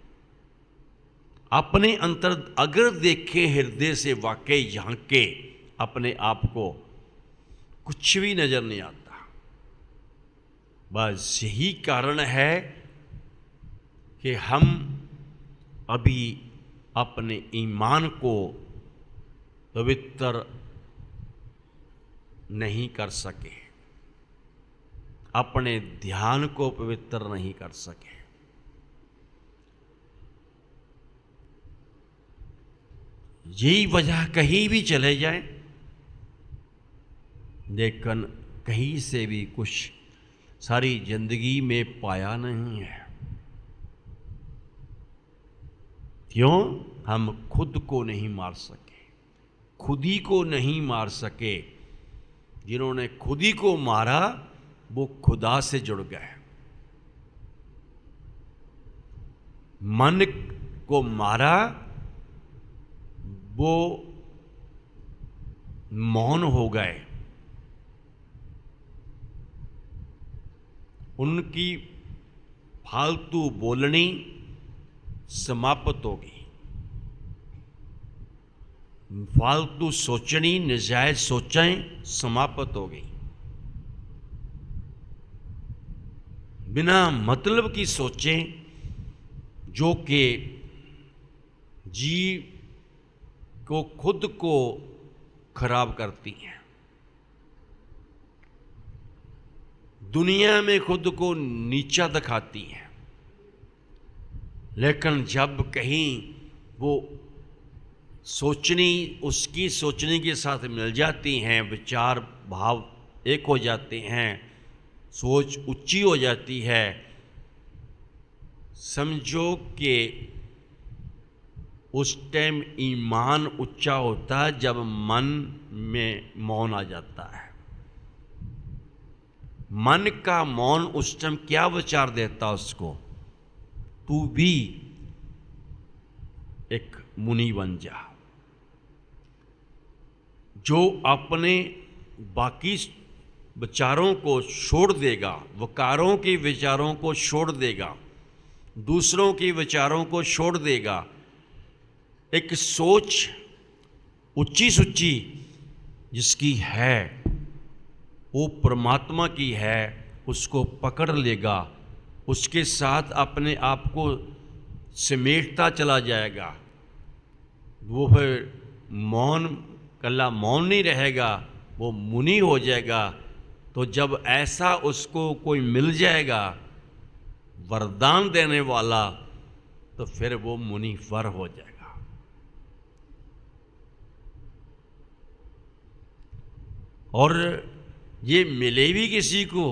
अपने अंतर अगर देखें हृदय से, वाकई झांके अपने आप को, कुछ भी नजर नहीं आता। बस यही कारण है कि हम अभी अपने ईमान को पवित्र नहीं कर सके, अपने ध्यान को पवित्र नहीं कर सके। यही वजह, कहीं भी चले जाएं लेकिन कहीं से भी कुछ सारी जिंदगी में पाया नहीं है। क्यों? हम खुद को नहीं मार सके, खुद ही को नहीं मार सके। जिन्होंने खुद ही को मारा वो खुदा से जुड़ गए। मन को मारा वो मौन हो गए, उनकी फालतू बोलनी समाप्त होगी, फालतू सोचनी, नजायज सोचें समाप्त हो गई, बिना मतलब की सोचें जो कि जीव को, खुद को खराब करती हैं। दुनिया में खुद को नीचा दिखाती हैं, लेकिन जब कहीं वो सोचनी, उसकी सोचने के साथ मिल जाती हैं, विचार भाव एक हो जाते हैं, सोच ऊंची हो जाती है, समझो कि उस टाइम ईमान ऊंचा होता है जब मन में मौन आ जाता है। मन का मौन उस टाइम क्या विचार देता उसको? तू भी एक मुनि बन जा। जो अपने बाकी विचारों को छोड़ देगा, वकारों के विचारों को छोड़ देगा, दूसरों के विचारों को छोड़ देगा, एक सोच ऊंची सुच्ची जिसकी है, वो परमात्मा की है, उसको पकड़ लेगा, उसके साथ अपने आप को समेटता चला जाएगा। वो फिर मौन, कल्ला मौन नहीं रहेगा, वो मुनि हो जाएगा। तो जब ऐसा उसको कोई मिल जाएगा वरदान देने वाला, तो फिर वो मुनिवर हो जाएगा। और ये मिले भी किसी को,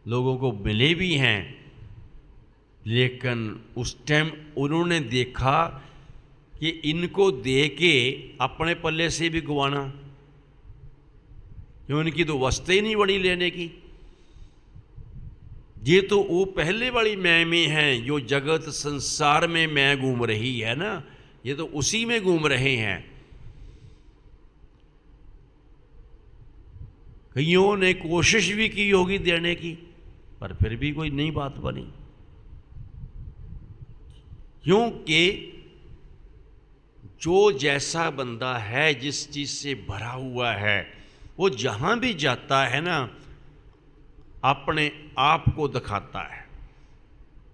लोगों को मिले भी हैं, लेकिन उस टाइम उन्होंने देखा कि इनको दे के अपने पल्ले से भी गवाना, क्यों? इनकी तो वस्तें ही नहीं बड़ी लेने की। ये तो वो पहले वाली मैं में हैं, जो जगत संसार में मैं घूम रही है ना, ये तो उसी में घूम रहे हैं। कईयों ने कोशिश भी की होगी देने की, पर फिर भी कोई नई बात बनी, क्योंकि जो जैसा बंदा है, जिस चीज़ से भरा हुआ है, वो जहाँ भी जाता है ना, अपने आप को दिखाता है।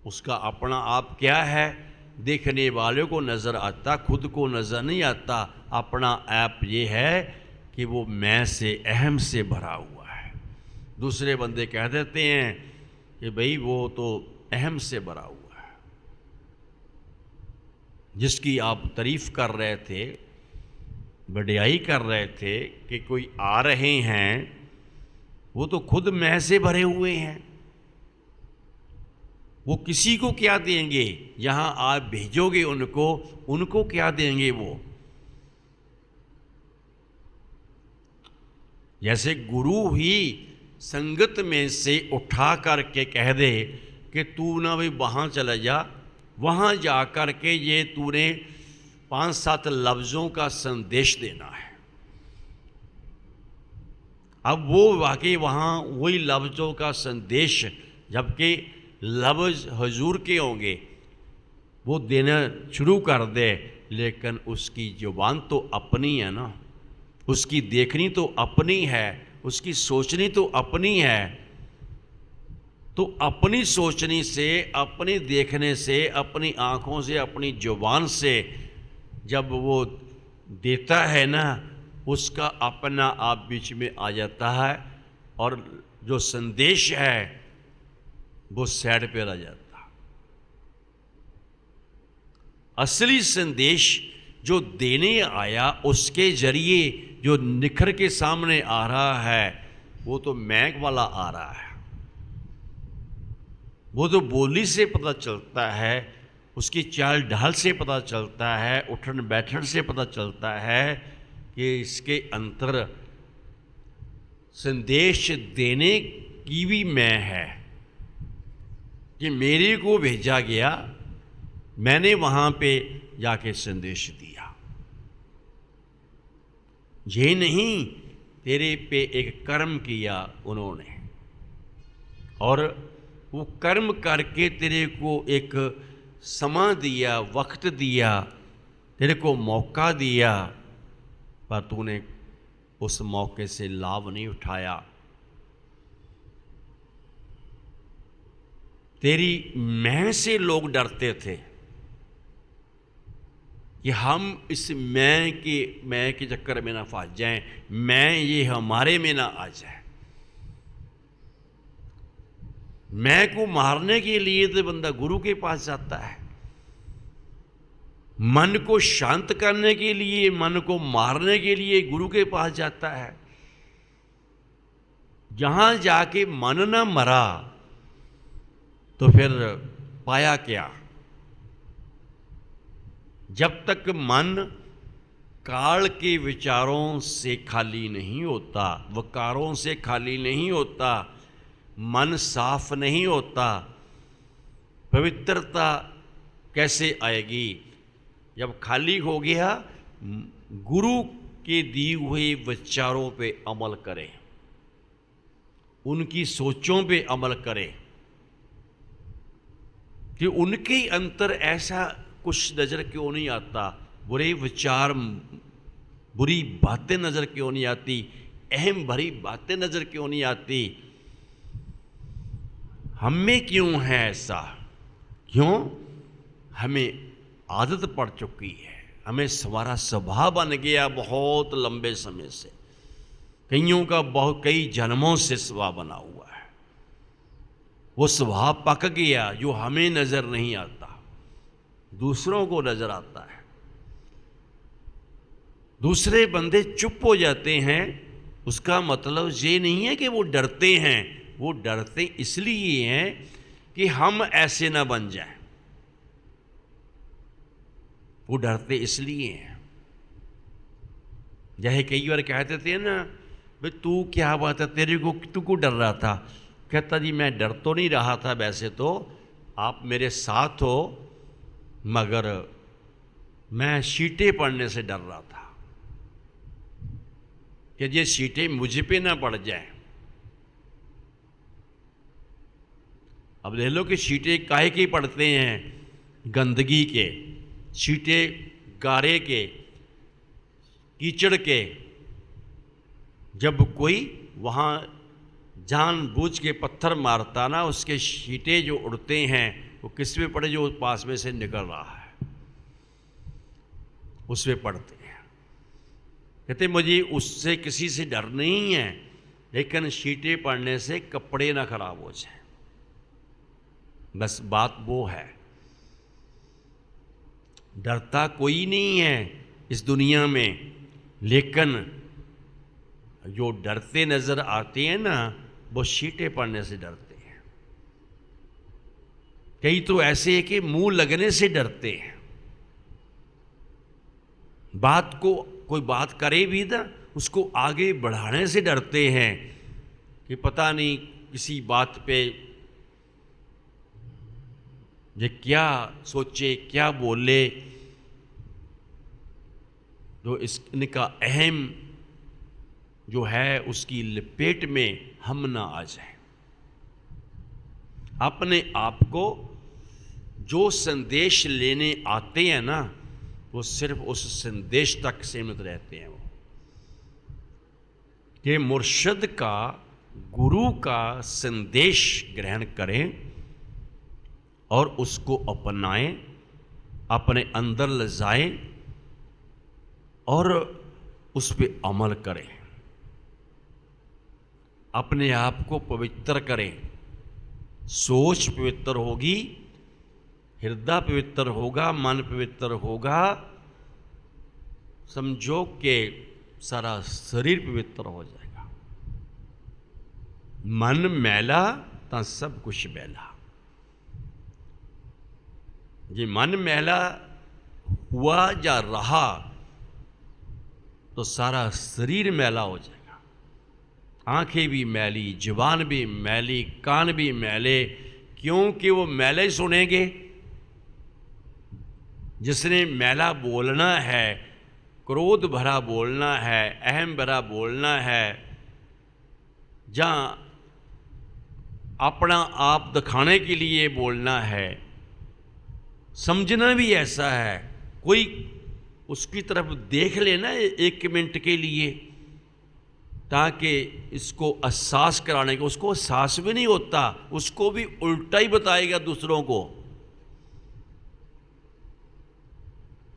उसका अपना आप क्या है, देखने वाले को नज़र आता, खुद को नज़र नहीं आता। अपना आप ये है कि वो मैं से, अहम से भरा हुआ है। दूसरे बंदे कह देते हैं कि भाई वो तो अहम से भरा हुआ है। जिसकी आप तारीफ कर रहे थे, बढ़ियाई कर रहे थे कि कोई आ रहे हैं, वो तो खुद मैं से भरे हुए हैं। वो किसी को क्या देंगे, जहां आप भेजोगे उनको, उनको क्या देंगे वो? जैसे गुरु ही संगत में से उठा करके कह दे कि तू ना भाई वहां चला जा, वहां जा कर के ये तूने 5-7 लफ्ज़ों का संदेश देना है। अब वो वाकई वहाँ वही लफ्ज़ों का संदेश, जबकि लफ्ज़ हजूर के होंगे, वो देना शुरू कर दे, लेकिन उसकी ज़ुबान तो अपनी है ना, उसकी देखनी तो अपनी है, उसकी सोचनी तो अपनी है। तो अपनी सोचनी से, अपनी देखने से, अपनी आँखों से, अपनी ज़ुबान से जब वो देता है ना, उसका अपना आप बीच में आ जाता है, और जो संदेश है वो साइड पे रह जाता। असली संदेश जो देने आया, उसके जरिए जो निखर के सामने आ रहा है, वो तो मैग वाला आ रहा है। वो तो बोली से पता चलता है, उसकी चाल ढाल से पता चलता है, उठन बैठन से पता चलता है कि इसके अंतर संदेश देने की भी मैं है, कि मेरे को भेजा गया, मैंने वहाँ पे जाके संदेश दिया। ये नहीं तेरे पे एक कर्म किया उन्होंने, और वो कर्म करके तेरे को एक समा दिया, वक्त दिया, तेरे को मौका दिया, पर तूने उस मौके से लाभ नहीं उठाया। तेरी मैं से लोग डरते थे कि हम इस मैं के चक्कर में ना फंस जाएं, मैं ये हमारे में ना आ जाए। मैं को मारने के लिए तो बंदा गुरु के पास जाता है, मन को शांत करने के लिए, मन को मारने के लिए गुरु के पास जाता है। जहां जाके मन ना मरा तो फिर पाया क्या? जब तक मन काल के विचारों से खाली नहीं होता, वकारों से खाली नहीं होता, मन साफ नहीं होता, पवित्रता कैसे आएगी? जब खाली हो गया, गुरु के दिए हुए विचारों पे अमल करें, उनकी सोचों पे अमल करें, कि उनके अंतर ऐसा कुछ नज़र क्यों नहीं आता, बुरे विचार, बुरी बातें नज़र क्यों नहीं आती, अहम भरी बातें नज़र क्यों नहीं आती, हम में क्यों है ऐसा? क्यों? हमें आदत पड़ चुकी है, हमें हमारा स्वभाव बन गया बहुत लंबे समय से, कईयों का बहुत कई जन्मों से स्वभाव बना हुआ है। वो स्वभाव पक गया जो हमें नज़र नहीं आता, दूसरों को नज़र आता है। दूसरे बंदे चुप हो जाते हैं, उसका मतलब ये नहीं है कि वो डरते हैं, वो डरते इसलिए हैं कि हम ऐसे ना बन जाएं। वो डरते इसलिए हैं। जैसे कई बार कहते थे ना, भाई तू क्या बात है, तेरे को तू क्यों डर रहा था? कहता जी मैं डर तो नहीं रहा था, वैसे तो आप मेरे साथ हो, मगर मैं सीटें पड़ने से डर रहा था कि ये सीटें मुझ पे ना पड़ जाएं। अब ले लो कि सीटें काहे की पड़ते हैं? गंदगी के। सीटें गारे के, कीचड़ के, जब कोई वहाँ जानबूझ के पत्थर मारता ना, उसके छींटे जो उड़ते हैं वो किस पे पड़े? जो पास में से निकल रहा है उस पे पड़ते हैं। कहते मुझे उससे किसी से डर नहीं है, लेकिन छींटे पड़ने से कपड़े ना खराब हो जाए, बस बात वो है। डरता कोई नहीं है इस दुनिया में, लेकिन जो डरते नजर आते हैं ना, वो छींटे पड़ने से डरते हैं। कई तो ऐसे है कि मुंह लगने से डरते हैं। बात को कोई बात करे भी ना, उसको आगे बढ़ाने से डरते हैं कि पता नहीं किसी बात पे ये क्या सोचे, क्या बोले, जो इनका अहम जो है उसकी लपेट में हम ना आ जाए। अपने आप को जो संदेश लेने आते हैं ना, वो सिर्फ उस संदेश तक सीमित रहते हैं। वो कि मुर्शिद का, गुरु का संदेश ग्रहण करें और उसको अपनाएं, अपने अंदर ले जाएं और उस पर अमल करें। अपने आप को पवित्र करें। सोच पवित्र होगी, हृदय पवित्र होगा, मन पवित्र होगा, समझो कि सारा शरीर पवित्र हो जाएगा। मन मैला तो सब कुछ मैला। ये मन मैला हुआ या रहा तो सारा शरीर मैला हो जाएगा। आंखें भी मैली, जुबान भी मैली, कान भी मैले, क्योंकि वो मैले सुनेंगे। जिसने मैला बोलना है, क्रोध भरा बोलना है, अहम भरा बोलना है, जहाँ अपना आप दिखाने के लिए बोलना है, समझना भी ऐसा है, कोई उसकी तरफ देख लेना एक मिनट के लिए, ताकि इसको एहसास कराने का। उसको एहसास भी नहीं होता, उसको भी उल्टा ही बताएगा दूसरों को।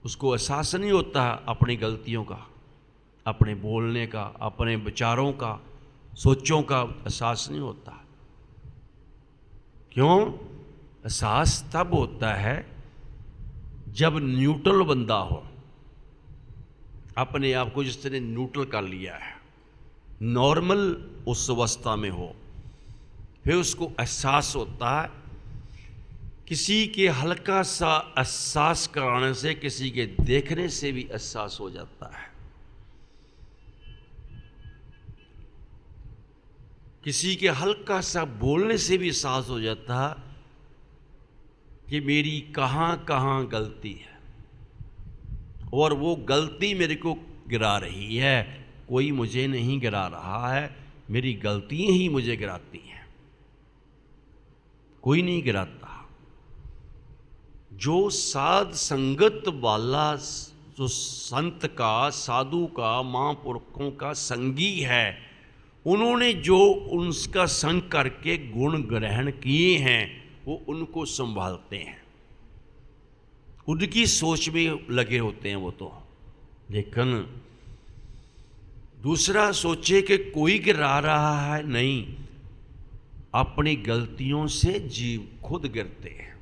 उसको एहसास नहीं होता अपनी गलतियों का, अपने बोलने का, अपने विचारों का, सोचों का एहसास नहीं होता। क्यों? एहसास तब होता है जब न्यूट्रल बंदा हो, अपने आप को जिसने न्यूट्रल कर लिया है, नॉर्मल उस अवस्था में हो, फिर उसको एहसास होता है। किसी के हल्का सा एहसास कराने से, किसी के देखने से भी एहसास हो जाता है। किसी के हल्का सा बोलने से भी एहसास हो जाता है कि मेरी कहाँ कहाँ गलती है, और वो गलती मेरे को गिरा रही है। कोई मुझे नहीं गिरा रहा है, मेरी गलतियां ही मुझे गिराती हैं, कोई नहीं गिराता। जो साध संगत वाला, जो संत का, साधु का, महापुरुषों का संगी है, उन्होंने जो उनका संग करके गुण ग्रहण किए हैं, वो उनको संभालते हैं, उनकी सोच में लगे होते हैं वो तो। लेकिन दूसरा सोचे कि कोई गिरा रहा है, नहीं, अपनी गलतियों से जीव खुद गिरते हैं,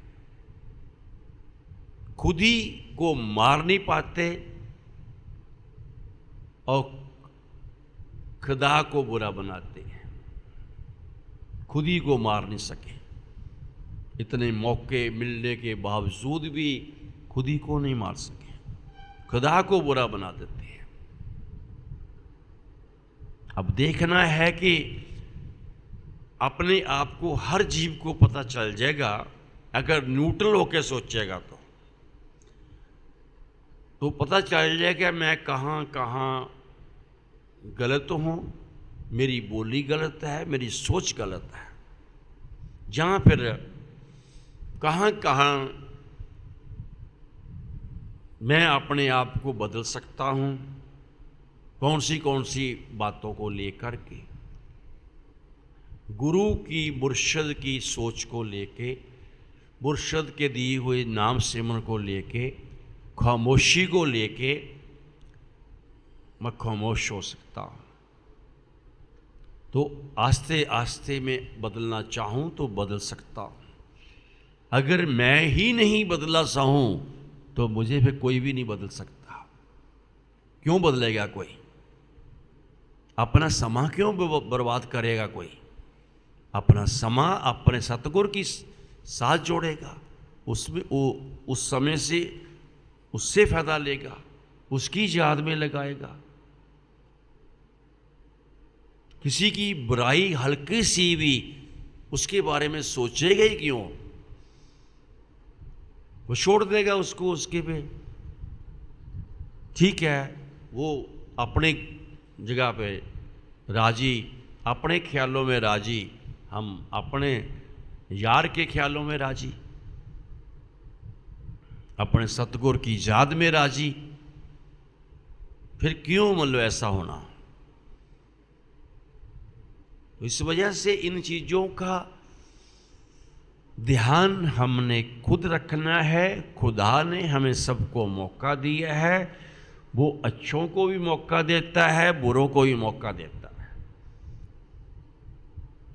खुद ही को मार नहीं पाते और खुदा को बुरा बनाते हैं। खुद ही को मार नहीं सके, इतने मौके मिलने के बावजूद भी खुद ही को नहीं मार सके, खुदा को बुरा बना देते हैं। अब देखना है कि अपने आप को, हर जीव को पता चल जाएगा अगर न्यूट्रल होकर सोचेगा तो पता चल जाएगा मैं कहाँ कहाँ गलत हूँ, मेरी बोली गलत है, मेरी सोच गलत है। जहाँ फिर कहाँ कहाँ मैं अपने आप को बदल सकता हूँ कौन सी बातों को लेकर के, गुरु की मुर्शद की सोच को लेके, मुर्शद के दिए हुए नाम सिमरन को लेके, खामोशी को लेके मैं खामोश हो सकता हूँ। तो आस्ते आस्ते मैं बदलना चाहूँ तो बदल सकता हूँ। अगर मैं ही नहीं बदला चाहूँ तो मुझे फिर कोई भी नहीं बदल सकता। क्यों बदलेगा कोई? अपना समा क्यों बर्बाद करेगा कोई? अपना समा अपने सतगुरु की साथ जोड़ेगा, उसमें वो उस समय से उससे फायदा लेगा, उसकी याद में लगाएगा। किसी की बुराई हल्की सी भी उसके बारे में सोचेगा ही क्यों? वो छोड़ देगा उसको उसके पे। ठीक है, वो अपने जगह पे राजी, अपने ख्यालों में राजी, हम अपने यार के ख्यालों में राजी, अपने सतगुरु की याद में राजी। फिर क्यों मतलब ऐसा होना? तो इस वजह से इन चीज़ों का ध्यान हमने खुद रखना है। खुदा ने हमें सबको मौका दिया है, वो अच्छों को भी मौका देता है, बुरों को भी मौका देता है।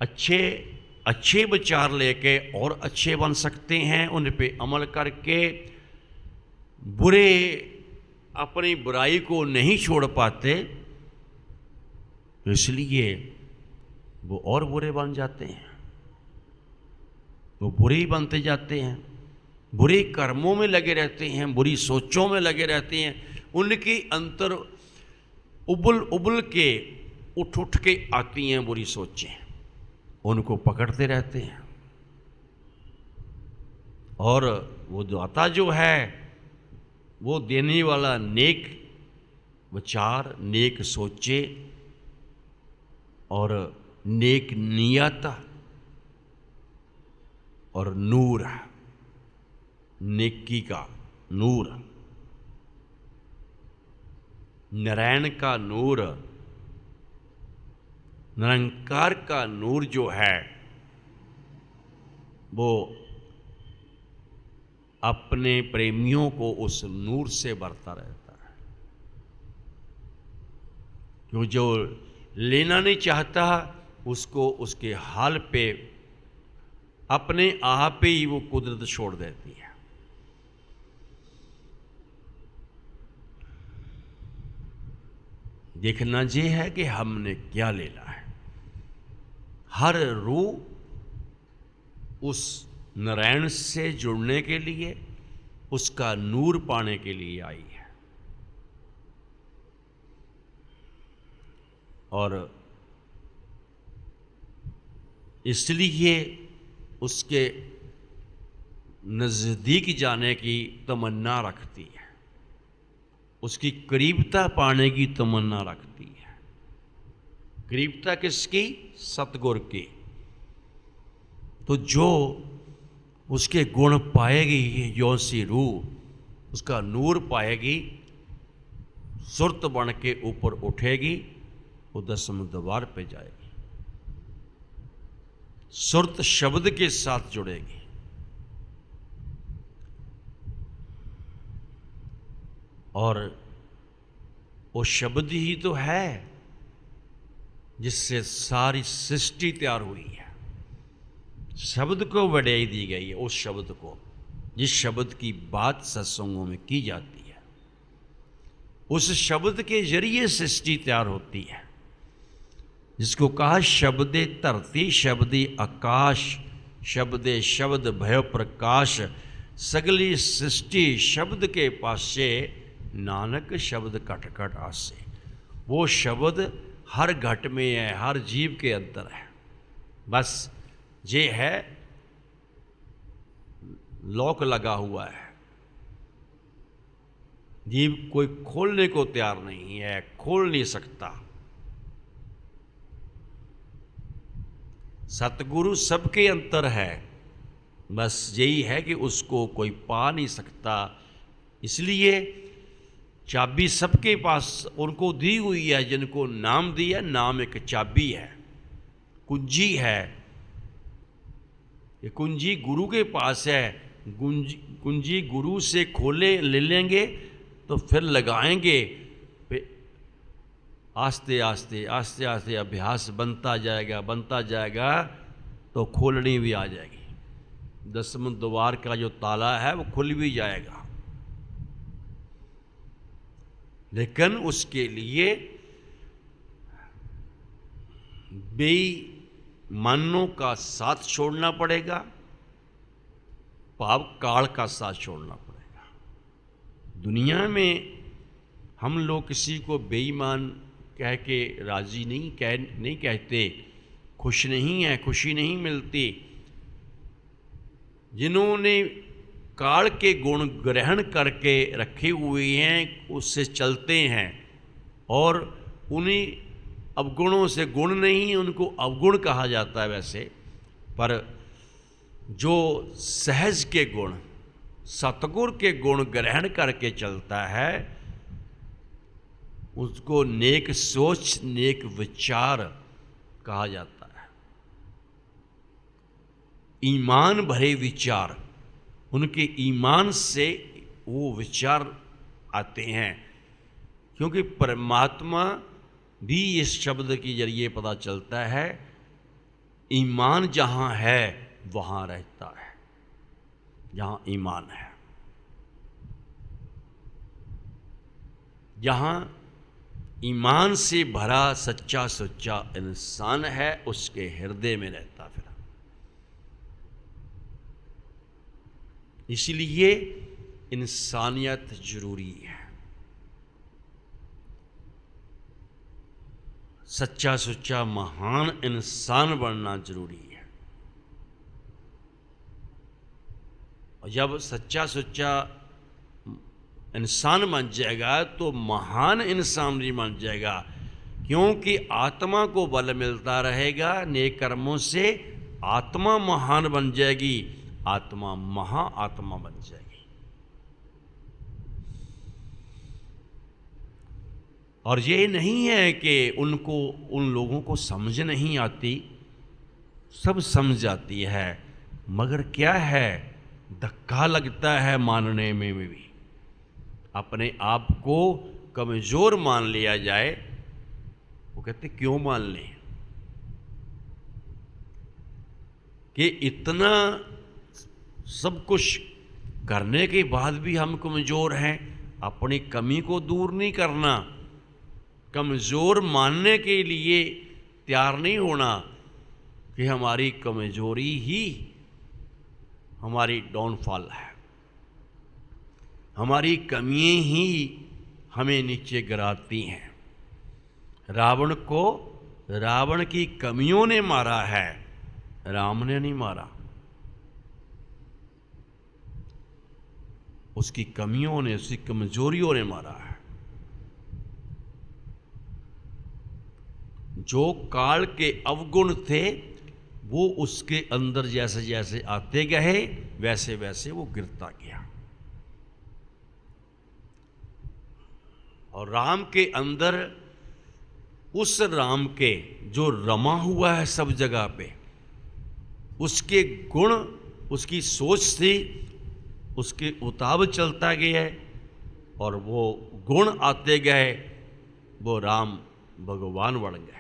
अच्छे विचार लेके और अच्छे बन सकते हैं, उन पे अमल करके। बुरे अपनी बुराई को नहीं छोड़ पाते, इसलिए वो और बुरे बन जाते हैं, वो बुरे ही बनते जाते हैं, बुरे कर्मों में लगे रहते हैं, बुरी सोचों में लगे रहते हैं। उनके अंतर उबल के उठ के आती हैं बुरी सोचें, उनको पकड़ते रहते हैं। और वो दाता जो है, वो देने वाला नेक विचार, नेक सोचे और नेक नियत और नूर, नेकी का नूर, नारायण का नूर, निरंकार का नूर जो है, वो अपने प्रेमियों को उस नूर से भरता रहता है। क्यों जो लेना नहीं चाहता उसको उसके हाल पे अपने आप ही वो कुदरत छोड़ देती है। देखना ये है कि हमने क्या लेना है। हर रूह उस नारायण से जुड़ने के लिए, उसका नूर पाने के लिए आई है। और इसलिए उसके नज़दीक जाने की तमन्ना रखती है, उसकी करीबता पाने की तमन्ना रखती है। करीबता किसकी? सतगुरु की। तो जो उसके गुण पाएगी, जो सी रूह उसका नूर पाएगी, सुरत बन के ऊपर उठेगी, वो 10वें द्वार पे जाएगी, सुरत शब्द के साथ जुड़ेगी। और वो शब्द ही तो है जिससे सारी सृष्टि तैयार हुई है। शब्द को बढ़ाई दी गई है, उस शब्द को, जिस शब्द की बात सत्संगों में की जाती है। उस शब्द के जरिए सृष्टि तैयार होती है, जिसको कहा शब्दे धरती, शब्दे आकाश, शब्दे शब्द भय प्रकाश, सगली सृष्टि शब्द के पासे, नानक शब्द घट घट आसे। वो शब्द हर घट में है, हर जीव के अंदर है। बस ये है लॉक लगा हुआ है, जीव कोई खोलने को तैयार नहीं है, खोल नहीं सकता। सतगुरु सबके अंतर है, बस यही है कि उसको कोई पा नहीं सकता, इसलिए चाबी सबके पास उनको दी हुई है, जिनको नाम दिया। नाम एक चाबी है, कुंजी है। ये कुंजी गुरु के पास है। कुंजी गुरु से खोले ले लेंगे तो फिर लगाएंगे, फिर आस्ते आस्ते आस्ते आस्ते अभ्यास बनता जाएगा तो खोलनी भी आ जाएगी। 10वें द्वार का जो ताला है वो खुल भी जाएगा। लेकिन उसके लिए बेईमानों का साथ छोड़ना पड़ेगा, पाप काल का साथ छोड़ना पड़ेगा। दुनिया में हम लोग किसी को बेईमान कह के राजी नहीं कहते, खुश नहीं है, खुशी नहीं मिलती। जिन्होंने काल के गुण ग्रहण करके रखे हुए हैं उससे चलते हैं, और उन्हीं अवगुणों से गुण नहीं, उनको अवगुण कहा जाता है वैसे। पर जो सहज के गुण, सतगुर के गुण ग्रहण करके चलता है उसको नेक सोच, नेक विचार कहा जाता है। ईमान भरे विचार, उनके ईमान से वो विचार आते हैं। क्योंकि परमात्मा भी इस शब्द के जरिए पता चलता है, ईमान जहाँ है वहाँ रहता है। जहाँ ईमान है, जहाँ ईमान से भरा सच्चा सुच्चा इंसान है उसके हृदय में रहता फिर। इसलिए इंसानियत जरूरी है। सच्चा सुच्चा महान इंसान बनना जरूरी है। और जब सच्चा सुच्चा इंसान बन जाएगा तो महान इंसान भी बन जाएगा, क्योंकि आत्मा को बल मिलता रहेगा नेक कर्मों से। आत्मा महान बन जाएगी, आत्मा महाआत्मा बन जाएगी। और ये नहीं है कि उन लोगों को समझ नहीं आती, सब समझ आती है, मगर क्या है, धक्का लगता है मानने में भी। अपने आप को कमजोर मान लिया जाए, वो कहते क्यों मान लें, कि इतना सब कुछ करने के बाद भी हम कमजोर हैं। अपनी कमी को दूर नहीं करना, कमजोर मानने के लिए तैयार नहीं होना कि हमारी कमजोरी ही हमारी डाउनफॉल है, हमारी कमियां ही हमें नीचे गिराती हैं। रावण को रावण की कमियों ने मारा है, राम ने नहीं मारा। उसकी कमियों ने, उसकी कमजोरियों ने मारा है। जो काल के अवगुण थे वो उसके अंदर जैसे जैसे आते गए वैसे वैसे वो गिरता गया। और राम के अंदर, उस राम के जो रमा हुआ है सब जगह पे, उसके गुण, उसकी सोच थी, उसके उताव चलता गया और वो गुण आते गए, वो राम भगवान बन गए।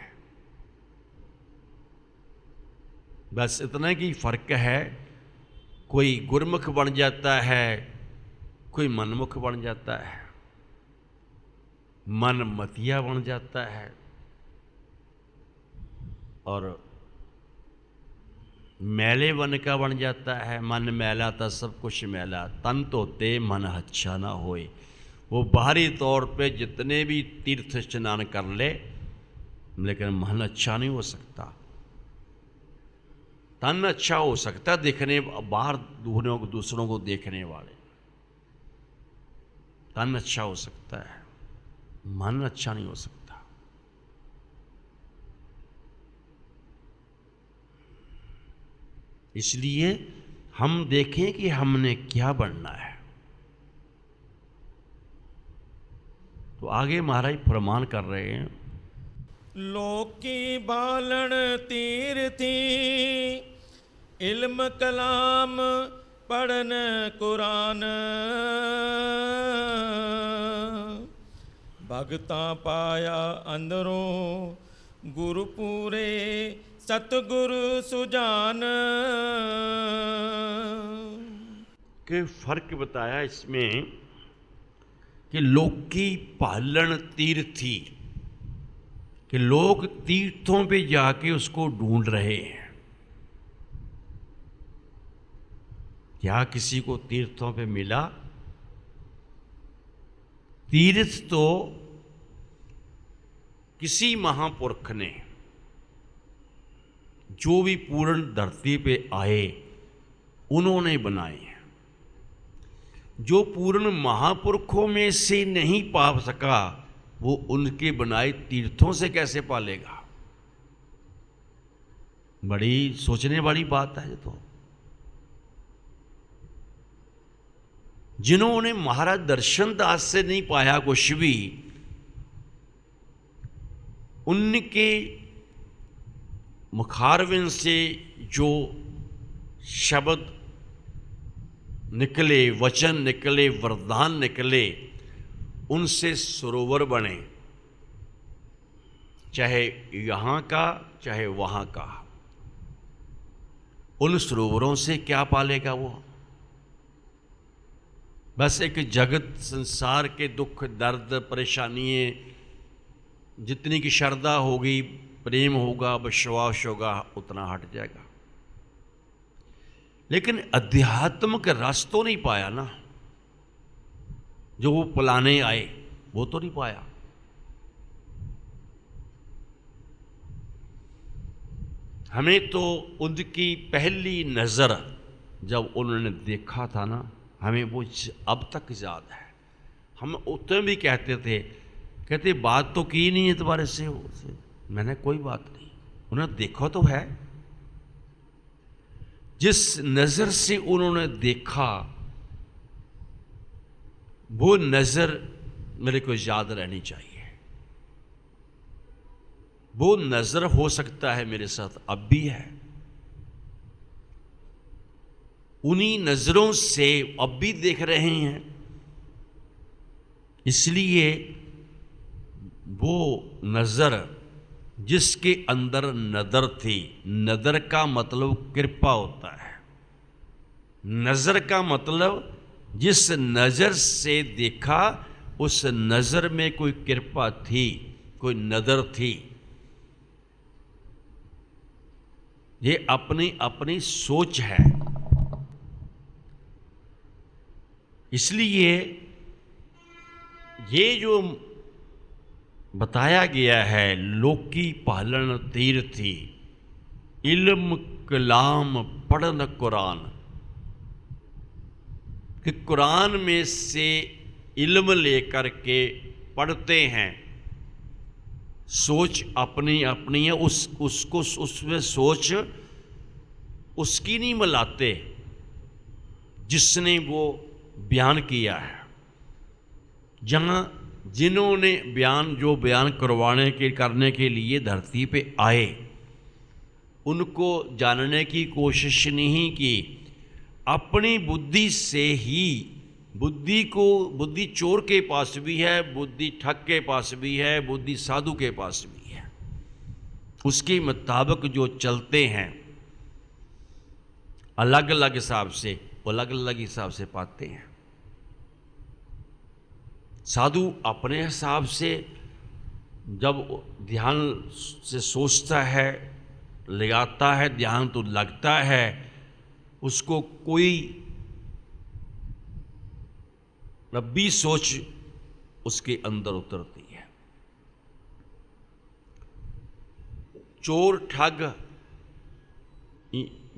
बस इतना की फर्क है, कोई गुरमुख बन जाता है, कोई मनमुख बन जाता है, मनमतिया बन जाता है। और मैले मन का बन जाता है। मन मैला था सब कुछ मैला, तन धोते मन अच्छा ना होए। वो बाहरी तौर पे जितने भी तीर्थ स्नान कर ले, लेकिन मन अच्छा नहीं हो सकता। तन अच्छा हो सकता दिखने, बाहर दूसरों को देखने वाले, तन अच्छा हो सकता है, मन अच्छा नहीं हो सकता। इसलिए हम देखें कि हमने क्या बनना है। आगे महाराज फरमान कर रहे हैं, लोकी बालन तीर्थी इल्म कलाम पढ़न कुरान भगता पाया अंदरों गुरु पूरे सतगुरु सुजान। के फर्क बताया इसमें कि लोकी पालन तीर्थी, कि लोग तीर्थों पे जाके उसको ढूंढ रहे हैं। क्या किसी को तीर्थों पे मिला? तीर्थ तो किसी महापुरुष ने, जो भी पूर्ण धरती पे आए उन्होंने बनाए हैं। जो पूर्ण महापुरुषों में से नहीं पा सका, वो उनके बनाए तीर्थों से कैसे पालेगा? बड़ी सोचने वाली बात है। तो जिन्होंने महाराज दर्शन दास से नहीं पाया कुछ भी, उनके मुखारविंद से जो शब्द निकले, वचन निकले, वरदान निकले, उनसे सरोवर बने, चाहे यहाँ का चाहे वहाँ का। उन सरोवरों से क्या पालेगा वो? बस एक जगत संसार के दुख दर्द परेशानियाँ, जितनी की श्रद्धा होगी, प्रेम होगा, विश्वास होगा, उतना हट जाएगा। लेकिन अध्यात्म का रस तो नहीं पाया ना, जो वो पुलाने आए वो तो नहीं पाया। हमें तो उनकी पहली नज़र जब उन्होंने देखा था ना, हमें वो अब तक याद है। हम उतने भी कहते बात तो की नहीं है तुम्हारे से। मैंने कोई बात नहीं, उन्होंने देखा तो है। जिस नज़र से उन्होंने देखा, वो नज़र मेरे को याद रहनी चाहिए। वो नज़र हो सकता है मेरे साथ अब भी है। उन्हीं नज़रों से अब भी देख रहे हैं। इसलिए वो नज़र जिसके अंदर नदर थी, नदर का मतलब कृपा होता है। नज़र का मतलब जिस नज़र से देखा, उस नज़र में कोई कृपा थी, कोई नदर थी। ये अपनी अपनी सोच है। इसलिए ये जो बताया गया है, लोकी पालन तीर्थी इल्म कलाम पढ़न कुरान, कि कुरान में से इल्म लेकर के पढ़ते हैं। सोच अपनी अपनी है, उसको उसमें सोच उसकी नहीं मिलाते जिसने वो बयान किया है। जहाँ जिन्होंने जो बयान करने के लिए धरती पे आए, उनको जानने की कोशिश नहीं की। अपनी बुद्धि से ही, बुद्धि चोर के पास भी है, बुद्धि ठग के पास भी है, बुद्धि साधु के पास भी है। उसके मुताबिक जो चलते हैं, अलग अलग हिसाब से, अलग अलग हिसाब से पाते हैं। साधु अपने हिसाब से जब ध्यान से सोचता है, लगाता है, ध्यान तो लगता है, उसको कोई रब्बी सोच उसके अंदर उतरती है। चोर ठग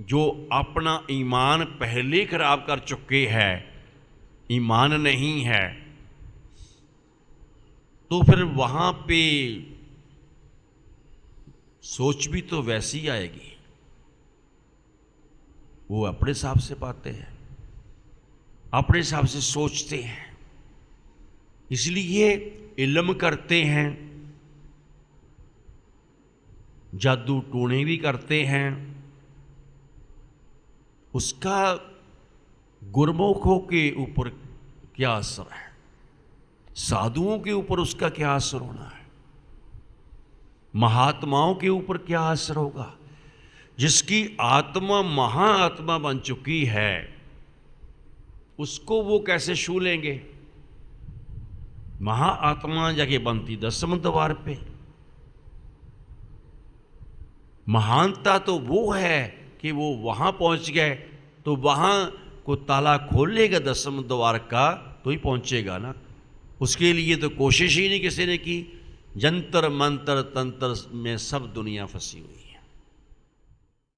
जो अपना ईमान पहले खराब कर चुके हैं, ईमान नहीं है, तो फिर वहाँ पे सोच भी तो वैसी ही आएगी। वो अपने हिसाब से पाते हैं, अपने हिसाब से सोचते हैं। इसलिए इल्म करते हैं, जादू टूणे भी करते हैं, उसका गुरमुखों के ऊपर क्या असर है, साधुओं के ऊपर उसका क्या असर होना है, महात्माओं के ऊपर क्या असर होगा। जिसकी आत्मा महाआत्मा बन चुकी है उसको वो कैसे छू लेंगे। महाआत्मा जाके बनती 10वें द्वार पे। महानता तो वो है कि वो वहां पहुंच गए, तो वहां को ताला खोल लेगा 10वें द्वार का तो ही पहुंचेगा ना। उसके लिए तो कोशिश ही नहीं किसी ने की। जंतर मंतर तंत्र में सब दुनिया फंसी हुई।